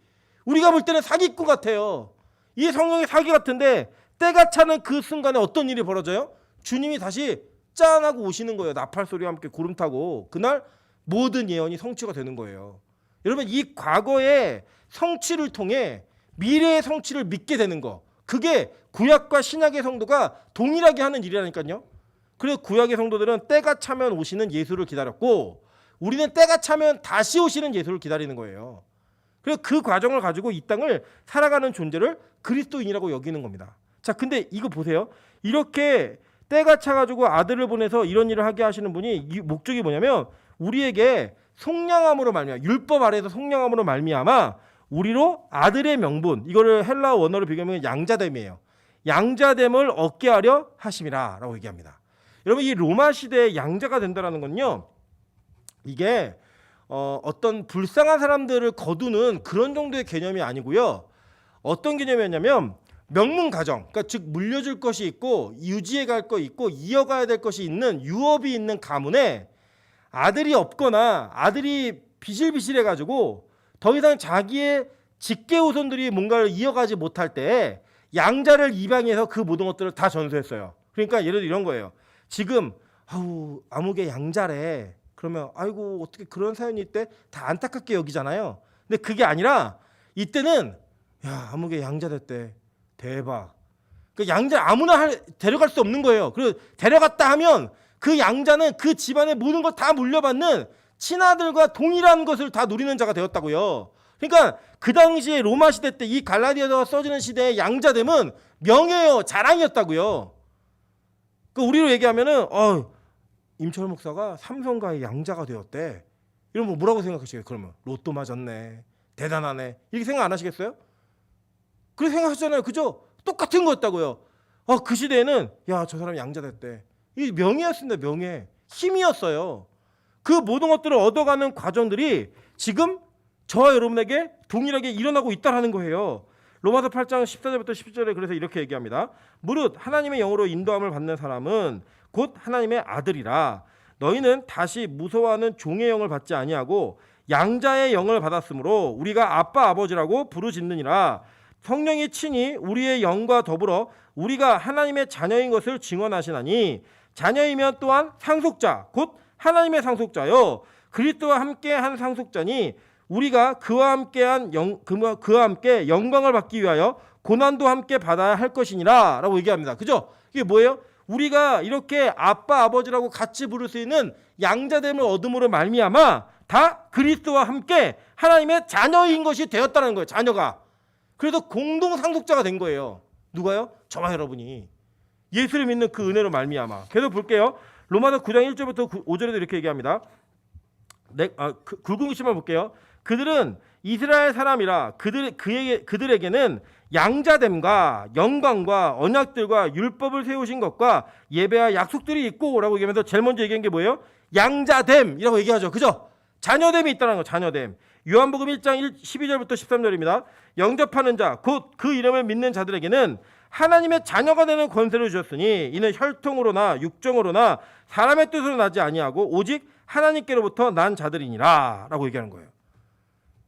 우리가 볼 때는 사기꾼 같아요. 이 성경이 사기 같은데, 때가 차는 그 순간에 어떤 일이 벌어져요? 주님이 다시 짠하고 오시는 거예요. 나팔 소리와 함께 구름 타고. 그날 모든 예언이 성취가 되는 거예요. 여러분, 이 과거의 성취를 통해 미래의 성취를 믿게 되는 거, 그게 구약과 신약의 성도가 동일하게 하는 일이라니까요. 그래서 구약의 성도들은 때가 차면 오시는 예수를 기다렸고, 우리는 때가 차면 다시 오시는 예수를 기다리는 거예요. 그래서 그 과정을 가지고 이 땅을 살아가는 존재를 그리스도인이라고 여기는 겁니다. 자, 근데 이거 보세요. 이렇게 때가 차가지고 아들을 보내서 이런 일을 하게 하시는 분이, 이 목적이 뭐냐면 우리에게 속량함으로 말미암아, 율법 아래에서 속량함으로 말미암아 우리로 아들의 명분, 이거를 헬라어 원어로 비교하면 양자됨이에요. 양자됨을 얻게 하려 하심이라 라고 얘기합니다. 여러분, 이 로마 시대에 양자가 된다는 건요, 이게 어떤 불쌍한 사람들을 거두는 그런 정도의 개념이 아니고요. 어떤 개념이었냐면 명문 가정, 그러니까 즉 물려줄 것이 있고 유지해 갈 거 있고 이어가야 될 것이 있는 유업이 있는 가문에 아들이 없거나 아들이 비실비실해 가지고 더 이상 자기의 직계 후손들이 뭔가를 이어가지 못할 때 양자를 입양해서 그 모든 것들을 다 전수했어요. 그러니까 예를 들어 이런 거예요. 지금 아무개 양자래. 그러면 아이고 어떻게 그런 사연이 있대? 다 안타깝게 여기잖아요. 근데 그게 아니라 이때는 야 아무개 양자 됐대. 대박. 그 양자 아무나 데려갈 수 없는 거예요. 그리고 데려갔다 하면 그 양자는 그 집안의 모든 걸 다 물려받는 친아들과 동일한 것을 다 누리는 자가 되었다고요. 그러니까 그 당시에 로마 시대 때 이 갈라디아서가 써지는 시대의 양자됨은 명예요, 자랑이었다고요. 그 우리로 얘기하면은 임철 목사가 삼성가의 양자가 되었대. 이러면 뭐라고 생각하시겠어요? 그러면 로또 맞았네, 대단하네, 이렇게 생각 안 하시겠어요? 그렇게 생각하셨잖아요, 그죠? 똑같은 거였다고요. 그 시대에는 야 저 사람 양자 됐대. 이 명예였습니다. 명예, 힘이었어요. 그 모든 것들을 얻어가는 과정들이 지금 저와 여러분에게 동일하게 일어나고 있다는 거예요. 로마서 8장 14절부터 17절에 그래서 이렇게 얘기합니다. 무릇 하나님의 영으로 인도함을 받는 사람은 곧 하나님의 아들이라. 너희는 다시 무서워하는 종의 영을 받지 아니하고 양자의 영을 받았으므로 우리가 아빠 아버지라고 부르짖느니라. 성령이 친히 우리의 영과 더불어 우리가 하나님의 자녀인 것을 증언하시나니 자녀이면 또한 상속자 곧 하나님의 상속자요 그리스도와 함께 한 상속자니 우리가 그와 함께 영광을 받기 위하여 고난도 함께 받아야 할 것이니라 라고 얘기합니다. 그죠? 이게 뭐예요? 우리가 이렇게 아빠 아버지라고 같이 부를 수 있는 양자됨을 얻음으로 말미암아 다 그리스도와 함께 하나님의 자녀인 것이 되었다는 거예요. 자녀가. 그래서 공동 상속자가 된 거예요. 누가요? 저와 여러분이. 예수를 믿는 그 은혜로 말미암아. 계속 볼게요. 로마서 9장 1절부터 5절에도 이렇게 얘기합니다. 굵은 글씨만 볼게요. 그들은 이스라엘 사람이라 그들에게는 양자됨과 영광과 언약들과 율법을 세우신 것과 예배와 약속들이 있고 라고 얘기하면서 제일 먼저 얘기한 게 뭐예요? 양자됨이라고 얘기하죠. 그죠? 자녀됨이 있다는 거. 자녀됨. 요한복음 1장 12절부터 13절입니다. 영접하는 자 곧 그 이름을 믿는 자들에게는 하나님의 자녀가 되는 권세를 주셨으니 이는 혈통으로나 육정으로나 사람의 뜻으로 나지 아니하고 오직 하나님께로부터 난 자들이니라 라고 얘기하는 거예요.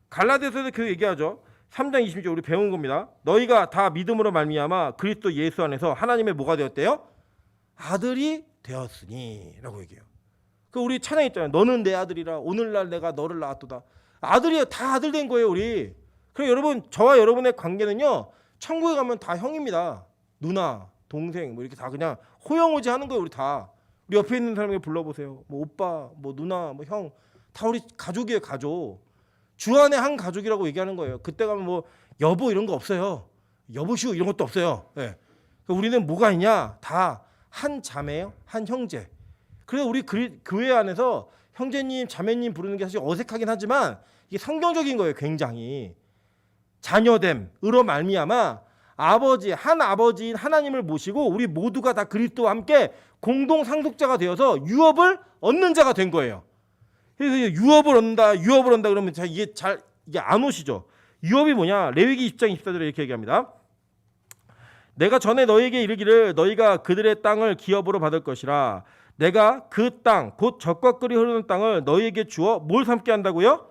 갈라디아서도 그 얘기하죠. 3장 20절 우리 배운 겁니다. 너희가 다 믿음으로 말미암아 그리스도 예수 안에서 하나님의 뭐가 되었대요? 아들이 되었으니 라고 얘기해요. 그 우리 찬양 있잖아요. 너는 내 아들이라 오늘날 내가 너를 낳았도다. 아들이에요. 다 아들 된 거예요 우리. 그럼 여러분 저와 여러분의 관계는요. 천국에 가면 다 형입니다. 누나, 동생 뭐 이렇게 다 그냥 호영호지 하는 거예요 우리 다. 우리 옆에 있는 사람에게 불러보세요. 뭐 오빠, 뭐 누나, 뭐 형 다 우리 가족이에요 가족. 주 안에 한 가족이라고 얘기하는 거예요. 그때 가면 뭐 여보 이런 거 없어요. 여보슈 이런 것도 없어요. 네. 우리는 뭐가 있냐? 다 한 자매예요. 한 형제. 그래서 우리 교회 안에서 형제님, 자매님 부르는 게 사실 어색하긴 하지만 이게 성경적인 거예요. 굉장히. 자녀됨으로 말미암아 한 아버지인 하나님을 모시고 우리 모두가 다 그리스도와 함께 공동 상속자가 되어서 유업을 얻는 자가 된 거예요. 그래서 유업을 얻는다 그러면 이게 안 오시죠. 유업이 뭐냐? 레위기 20장 24절에 이렇게 얘기합니다. 내가 전에 너희에게 이르기를 너희가 그들의 땅을 기업으로 받을 것이라. 내가 그 땅 곧 젖과 꿀이 흐르는 땅을 너희에게 주어 뭘 삼게 한다고요?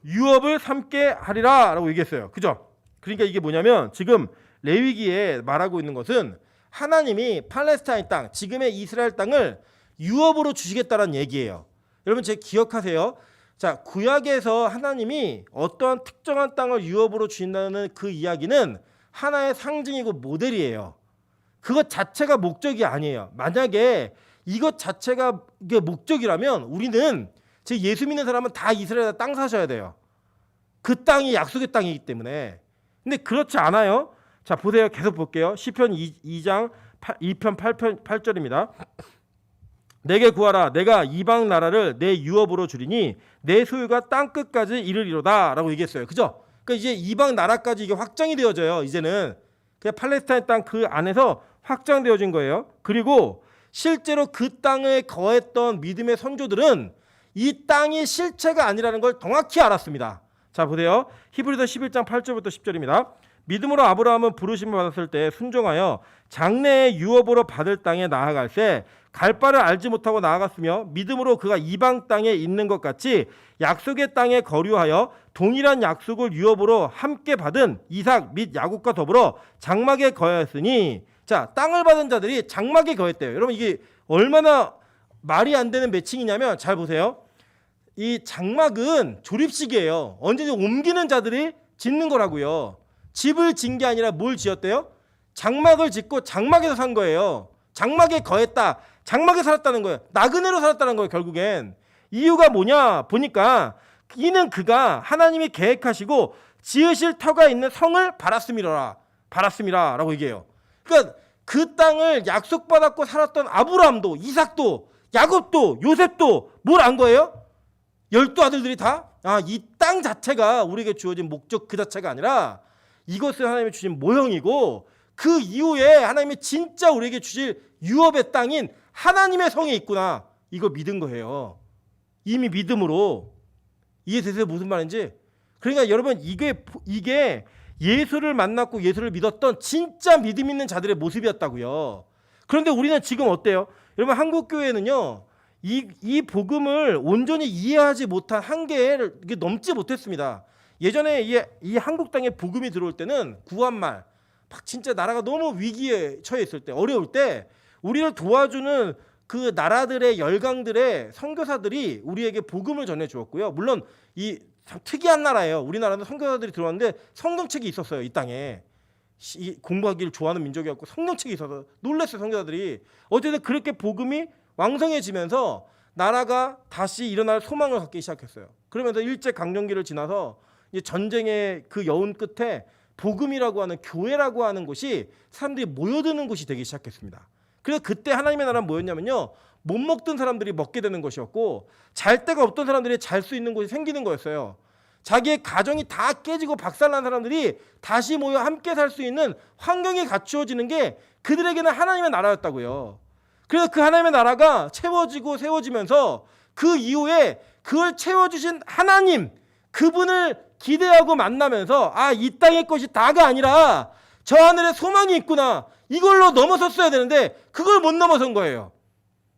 유업을 삼게 하리라 라고 얘기했어요. 그죠? 그러니까 이게 뭐냐면 지금 레위기에 말하고 있는 것은 하나님이 팔레스타인 땅, 지금의 이스라엘 땅을 유업으로 주시겠다는 얘기예요. 여러분 제 기억하세요. 자, 구약에서 하나님이 어떠한 특정한 땅을 유업으로 주신다는 그 이야기는 하나의 상징이고 모델이에요. 그것 자체가 목적이 아니에요. 만약에 이것 자체가 이게 목적이라면 우리는 제 예수 믿는 사람은 다 이스라엘에 땅 사셔야 돼요. 그 땅이 약속의 땅이기 때문에. 근데 그렇지 않아요. 자, 보세요. 계속 볼게요. 시편 2장 2편 8절입니다. 내게 구하라. 내가 이방 나라를 내 유업으로 주리니 내 소유가 땅 끝까지 이르리로다 라고 얘기했어요. 그죠? 그러니까 이제 이방 나라까지 이게 확정이 되어져요. 이제는 그냥 팔레스타인 땅 그 안에서 확정되어진 거예요. 그리고 실제로 그 땅에 거했던 믿음의 선조들은 이 땅이 실체가 아니라는 걸 정확히 알았습니다. 자, 보세요. 히브리서 11장 8절부터 10절입니다. 믿음으로 아브라함은 부르심을 받았을 때 순종하여 장래의 유업으로 받을 땅에 나아갈새 갈 바를 알지 못하고 나아갔으며 믿음으로 그가 이방 땅에 있는 것 같이 약속의 땅에 거류하여 동일한 약속을 유업으로 함께 받은 이삭 및 야곱과 더불어 장막에 거하였으니. 자, 땅을 받은 자들이 장막에 거했대요. 여러분 이게 얼마나 말이 안 되는 매칭이냐면 잘 보세요. 이 장막은 조립식이에요. 언제든 옮기는 자들이 짓는 거라고요. 집을 진 게 아니라 뭘 지었대요? 장막을 짓고 장막에서 산 거예요. 장막에 거했다. 장막에 살았다는 거예요. 나그네로 살았다는 거예요. 결국엔. 이유가 뭐냐 보니까 이는 그가 하나님이 계획하시고 지으실 터가 있는 성을 바랐음이라 라고 얘기해요. 그러니까 그 땅을 약속받았고 살았던 아브라함도 이삭도 야곱도 요셉도 뭘 안 거예요? 12아들들이 다 이 땅 자체가 우리에게 주어진 목적 그 자체가 아니라 이것은 하나님이 주신 모형이고 그 이후에 하나님이 진짜 우리에게 주실 유업의 땅인 하나님의 성에 있구나. 이거 믿은 거예요. 이미 믿음으로. 이해되세요? 무슨 말인지? 그러니까 여러분 이게 예수를 만났고 예수를 믿었던 진짜 믿음 있는 자들의 모습이었다고요. 그런데 우리는 지금 어때요? 여러분 한국 교회는요. 이 복음을 온전히 이해하지 못한 한계를 넘지 못했습니다. 예전에 이 한국 땅에 복음이 들어올 때는 구한말 막 진짜 나라가 너무 위기에 처해 있을 때 어려울 때 우리를 도와주는 그 나라들의 열강들의 선교사들이 우리에게 복음을 전해 주었고요. 물론 이 참 특이한 나라예요. 우리나라는 선교사들이 들어왔는데 성경책이 있었어요. 이 땅에 공부하기를 좋아하는 민족이었고 성경책이 있어서 놀랐어요. 선교사들이. 어쨌든 그렇게 복음이 왕성해지면서 나라가 다시 일어날 소망을 갖기 시작했어요. 그러면서 일제 강점기를 지나서 이제 전쟁의 그 여운 끝에 복음이라고 하는 교회라고 하는 곳이 사람들이 모여드는 곳이 되기 시작했습니다. 그래서 그때 하나님의 나라는 뭐였냐면요, 못 먹던 사람들이 먹게 되는 것이었고 잘 데가 없던 사람들이 잘 수 있는 곳이 생기는 거였어요. 자기의 가정이 다 깨지고 박살난 사람들이 다시 모여 함께 살 수 있는 환경이 갖추어지는 게 그들에게는 하나님의 나라였다고요. 그래서 그 하나님의 나라가 채워지고 세워지면서 그 이후에 그걸 채워주신 하나님, 그분을 기대하고 만나면서 이 땅의 것이 다가 아니라 저 하늘에 소망이 있구나, 이걸로 넘어섰어야 되는데 그걸 못 넘어선 거예요.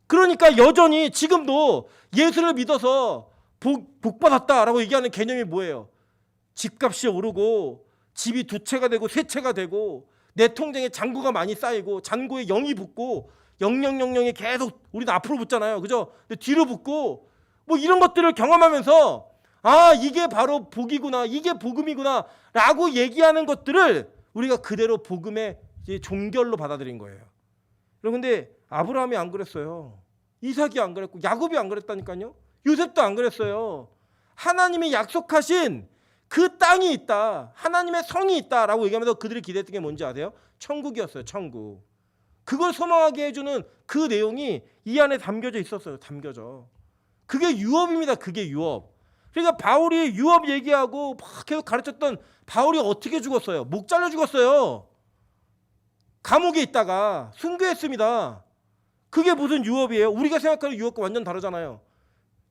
그러니까 여전히 지금도 예수를 믿어서 복 받았다라고 얘기하는 개념이 뭐예요? 집값이 오르고 집이 2채가 되고 3채가 되고 내 통장에 잔고가 많이 쌓이고 잔고에 0이 붙고 0000이 계속 우리는 앞으로 붙잖아요. 그죠? 근데 뒤로 붙고 뭐 이런 것들을 경험하면서 이게 바로 복이구나, 이게 복음이구나 라고 얘기하는 것들을 우리가 그대로 복음의 종결로 받아들인 거예요. 여러분, 근데 아브라함이 안 그랬어요. 이삭이 안 그랬고 야곱이 안 그랬다니까요. 요셉도 안 그랬어요. 하나님이 약속하신 그 땅이 있다, 하나님의 성이 있다라고 얘기하면서 그들이 기대했던 게 뭔지 아세요? 천국이었어요. 천국. 그걸 소망하게 해주는 그 내용이 이 안에 담겨져 있었어요. 담겨져. 그게 유업입니다. 그게 유업. 그러니까 바울이 유업 얘기하고 막 계속 가르쳤던 바울이 어떻게 죽었어요? 목 잘려 죽었어요. 감옥에 있다가 순교했습니다. 그게 무슨 유업이에요? 우리가 생각하는 유업과 완전 다르잖아요.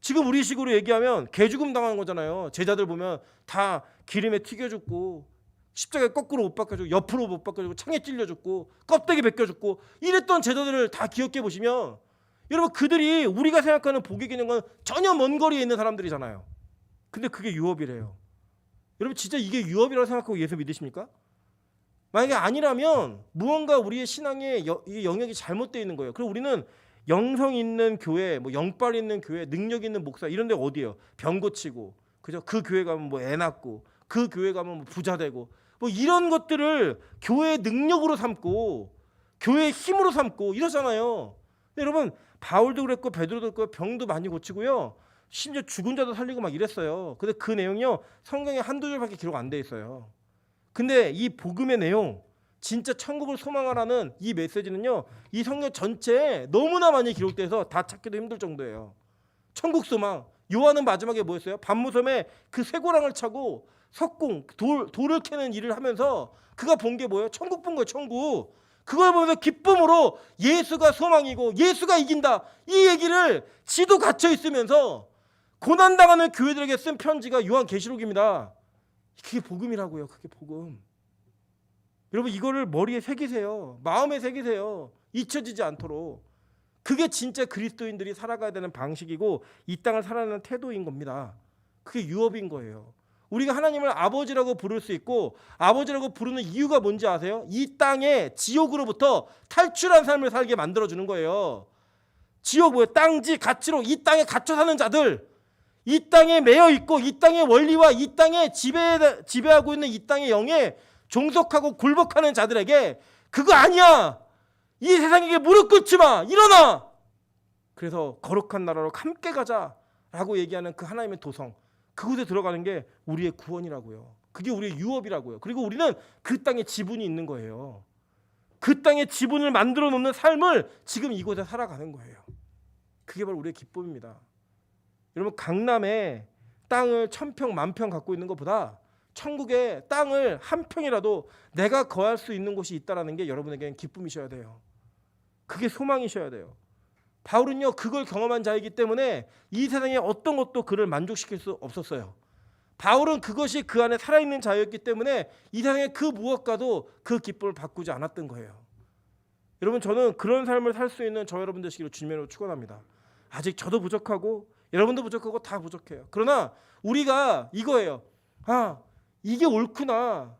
지금 우리 식으로 얘기하면 개죽음 당하는 거잖아요. 제자들 보면 다 기름에 튀겨 죽고 십자가에 거꾸로 못 박혀 죽고 옆으로 못 박혀 죽고 창에 찔려 죽고 껍데기 벗겨 죽고 이랬던 제자들을 다 기억해 보시면 여러분, 그들이 우리가 생각하는 복의 개념과는 전혀 먼 거리에 있는 사람들이잖아요. 근데 그게 유업이래요. 여러분, 진짜 이게 유업이라고 생각하고 예수 믿으십니까? 만약에 아니라면 무언가 우리의 신앙의 이 영역이 잘못되어 있는 거예요. 그리고 우리는 영성 있는 교회, 뭐 영빨 있는 교회, 능력 있는 목사 이런 데 어디예요? 병 고치고, 그죠? 그 교회 가면 뭐 애 낳고, 그 교회 가면 뭐 부자 되고, 뭐 이런 것들을 교회의 능력으로 삼고 교회의 힘으로 삼고 이러잖아요. 근데 여러분, 바울도 그랬고 베드로도 그랬고 병도 많이 고치고요. 심지어 죽은 자도 살리고 막 이랬어요. 근데 그 내용이요, 성경에 한두 줄밖에 기록 안 돼 있어요. 근데 이 복음의 내용, 진짜 천국을 소망하라는 이 메시지는요, 이 성경 전체에 너무나 많이 기록돼서 다 찾기도 힘들 정도예요. 천국 소망. 요한은 마지막에 뭐였어요? 밤무섬에 그 쇠고랑을 차고 석공, 돌을 캐는 일을 하면서 그가 본 게 뭐예요? 천국 본 거예요. 천국. 그걸 보면서 기쁨으로 예수가 소망이고 예수가 이긴다, 이 얘기를 지도 갇혀 있으면서 고난당하는 교회들에게 쓴 편지가 요한계시록입니다. 그게 복음이라고요. 그게 복음. 여러분, 이거를 머리에 새기세요. 마음에 새기세요. 잊혀지지 않도록. 그게 진짜 그리스도인들이 살아가야 되는 방식이고 이 땅을 살아가는 태도인 겁니다. 그게 유업인 거예요. 우리가 하나님을 아버지라고 부를 수 있고 아버지라고 부르는 이유가 뭔지 아세요? 이 땅의 지옥으로부터 탈출한 삶을 살게 만들어주는 거예요. 지옥 뭐예요? 땅지 가치로 이 땅에 갇혀 사는 자들, 이 땅에 매여 있고 이 땅의 원리와 이 땅에 지배하고 있는 이 땅의 영에 종속하고 굴복하는 자들에게 그거 아니야, 이 세상에게 무릎 꿇지 마, 일어나. 그래서 거룩한 나라로 함께 가자라고 얘기하는 그 하나님의 도성, 그곳에 들어가는 게 우리의 구원이라고요. 그게 우리의 유업이라고요. 그리고 우리는 그 땅에 지분이 있는 거예요. 그 땅에 지분을 만들어 놓는 삶을 지금 이곳에 살아가는 거예요. 그게 바로 우리의 기쁨입니다. 여러분, 강남에 땅을 1000평, 10,000평 갖고 있는 것보다 천국에 땅을 한 평이라도 내가 거할 수 있는 곳이 있다는 게 여러분에게는 기쁨이셔야 돼요. 그게 소망이셔야 돼요. 바울은요, 그걸 경험한 자이기 때문에 이 세상의 어떤 것도 그를 만족시킬 수 없었어요. 바울은 그것이 그 안에 살아있는 자였기 때문에 이 세상의 그 무엇과도 그 기쁨을 바꾸지 않았던 거예요. 여러분, 저는 그런 삶을 살 수 있는 저 여러분 되시기를 주님으로 축원합니다. 아직 저도 부족하고 여러분도 부족하고 다 부족해요. 그러나 우리가 이거예요. 이게 옳구나,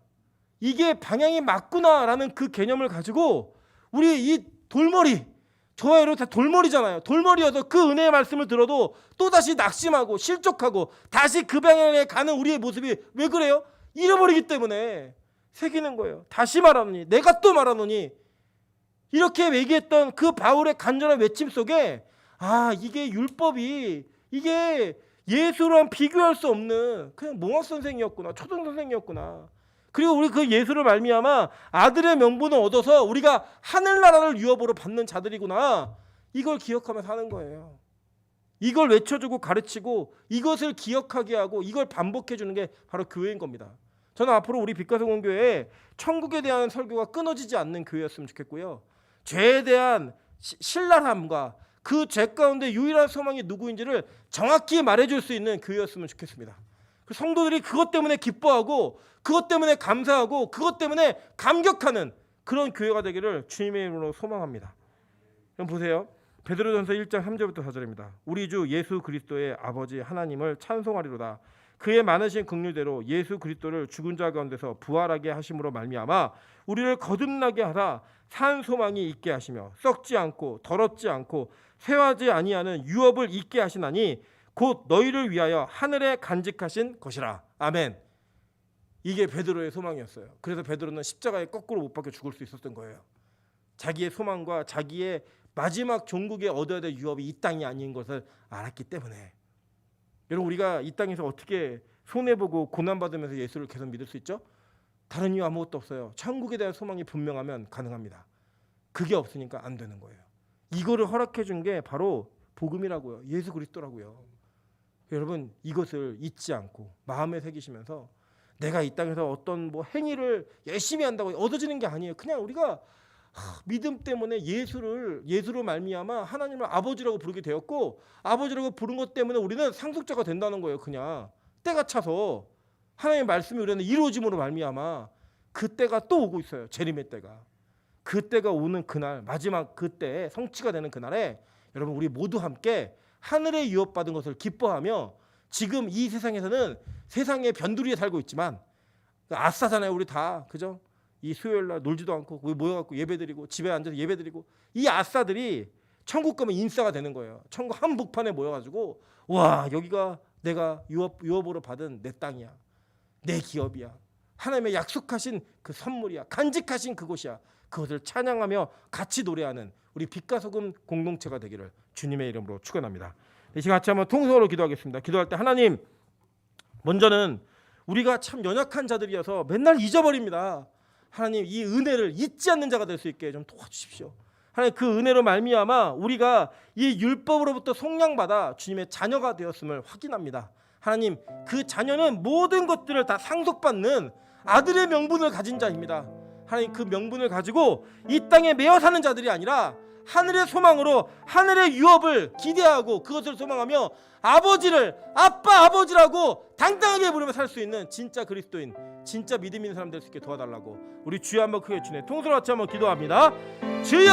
이게 방향이 맞구나라는 그 개념을 가지고 우리 이 저와 여러분 다 돌머리잖아요. 돌머리여서 그 은혜의 말씀을 들어도 또다시 낙심하고 실족하고 다시 그 방향에 가는 우리의 모습이 왜 그래요? 잃어버리기 때문에 새기는 거예요. 다시 말하노니 내가 또 말하노니 이렇게 얘기했던 그 바울의 간절한 외침 속에 이게 율법이 이게 예수랑 비교할 수 없는 그냥 몽학 선생이었구나. 초등 선생이었구나. 그리고 우리 그 예수를 말미암아 아들의 명분을 얻어서 우리가 하늘나라를 유업으로 받는 자들이구나. 이걸 기억하면서 사는 거예요. 이걸 외쳐주고 가르치고 이것을 기억하게 하고 이걸 반복해 주는 게 바로 교회인 겁니다. 저는 앞으로 우리 빛가성공교회에 천국에 대한 설교가 끊어지지 않는 교회였으면 좋겠고요. 죄에 대한 신랄함과 그 죄 가운데 유일한 소망이 누구인지를 정확히 말해줄 수 있는 교회였으면 좋겠습니다. 성도들이 그것 때문에 기뻐하고 그것 때문에 감사하고 그것 때문에 감격하는 그런 교회가 되기를 주님의 이름으로 소망합니다. 그럼 보세요. 베드로전서 1장 3절부터 4절입니다. 우리 주 예수 그리스도의 아버지 하나님을 찬송하리로다. 그의 많으신 긍휼대로 예수 그리스도를 죽은 자 가운데서 부활하게 하심으로 말미암아 우리를 거듭나게 하라 산 소망이 있게 하시며 썩지 않고 더럽지 않고 쇠하지 아니하는 유업을 있게 하시나니 곧 너희를 위하여 하늘에 간직하신 것이라. 아멘. 이게 베드로의 소망이었어요. 그래서 베드로는 십자가에 거꾸로 못 박혀 죽을 수 있었던 거예요. 자기의 소망과 자기의 마지막 종국에 얻어야 될 유업이 이 땅이 아닌 것을 알았기 때문에. 여러분 우리가 이 땅에서 어떻게 손해보고 고난받으면서 예수를 계속 믿을 수 있죠? 다른 이유 아무것도 없어요. 천국에 대한 소망이 분명하면 가능합니다. 그게 없으니까 안 되는 거예요. 이거를 허락해 준 게 바로 복음이라고요. 예수 그리스도라고요. 여러분 이것을 잊지 않고 마음에 새기시면서 내가 이 땅에서 어떤 행위를 열심히 한다고 얻어지는 게 아니에요. 그냥 우리가 믿음 때문에 예수로 말미암아 하나님을 아버지라고 부르게 되었고 아버지라고 부른 것 때문에 우리는 상속자가 된다는 거예요. 그냥 때가 차서 하나님의 말씀이 우리는 이루어짐으로 말미암아 그 때가 또 오고 있어요. 재림의 때가. 그 때가 오는 그날 마지막 그 때에 성취가 되는 그날에 여러분 우리 모두 함께 하늘의 유업받은 것을 기뻐하며 지금 이 세상에서는 세상의 변두리에 살고 있지만 아싸잖아요. 우리 다 그죠? 이 수요일날 놀지도 않고 모여갖고 예배드리고 집에 앉아서 예배드리고 이 아싸들이 천국 가면 인싸가 되는 거예요. 천국 한복판에 모여가지고 와 여기가 내가 유업으로 받은 내 땅이야. 내 기업이야. 하나님의 약속하신 그 선물이야. 간직하신 그곳이야. 그것을 찬양하며 같이 노래하는 우리 빛과 소금 공동체가 되기를 주님의 이름으로 축원합니다. 이 시간 같이 한번 통성으로 기도하겠습니다. 기도할 때 하나님 먼저는 우리가 참 연약한 자들이어서 맨날 잊어버립니다. 하나님 이 은혜를 잊지 않는 자가 될 수 있게 좀 도와주십시오. 하나님 그 은혜로 말미암아 우리가 이 율법으로부터 속량받아 주님의 자녀가 되었음을 확인합니다. 하나님 그 자녀는 모든 것들을 다 상속받는 아들의 명분을 가진 자입니다. 하나님 그 명분을 가지고 이 땅에 매여 사는 자들이 아니라 하늘의 소망으로 하늘의 유업을 기대하고 그것을 소망하며 아버지를 아버지라고 당당하게 부르며 살 수 있는 진짜 그리스도인 진짜 믿음 있는 사람 될 수 있게 도와달라고 우리 주여 한번 크게 주네 통솔 같이 한번 기도합니다. 주여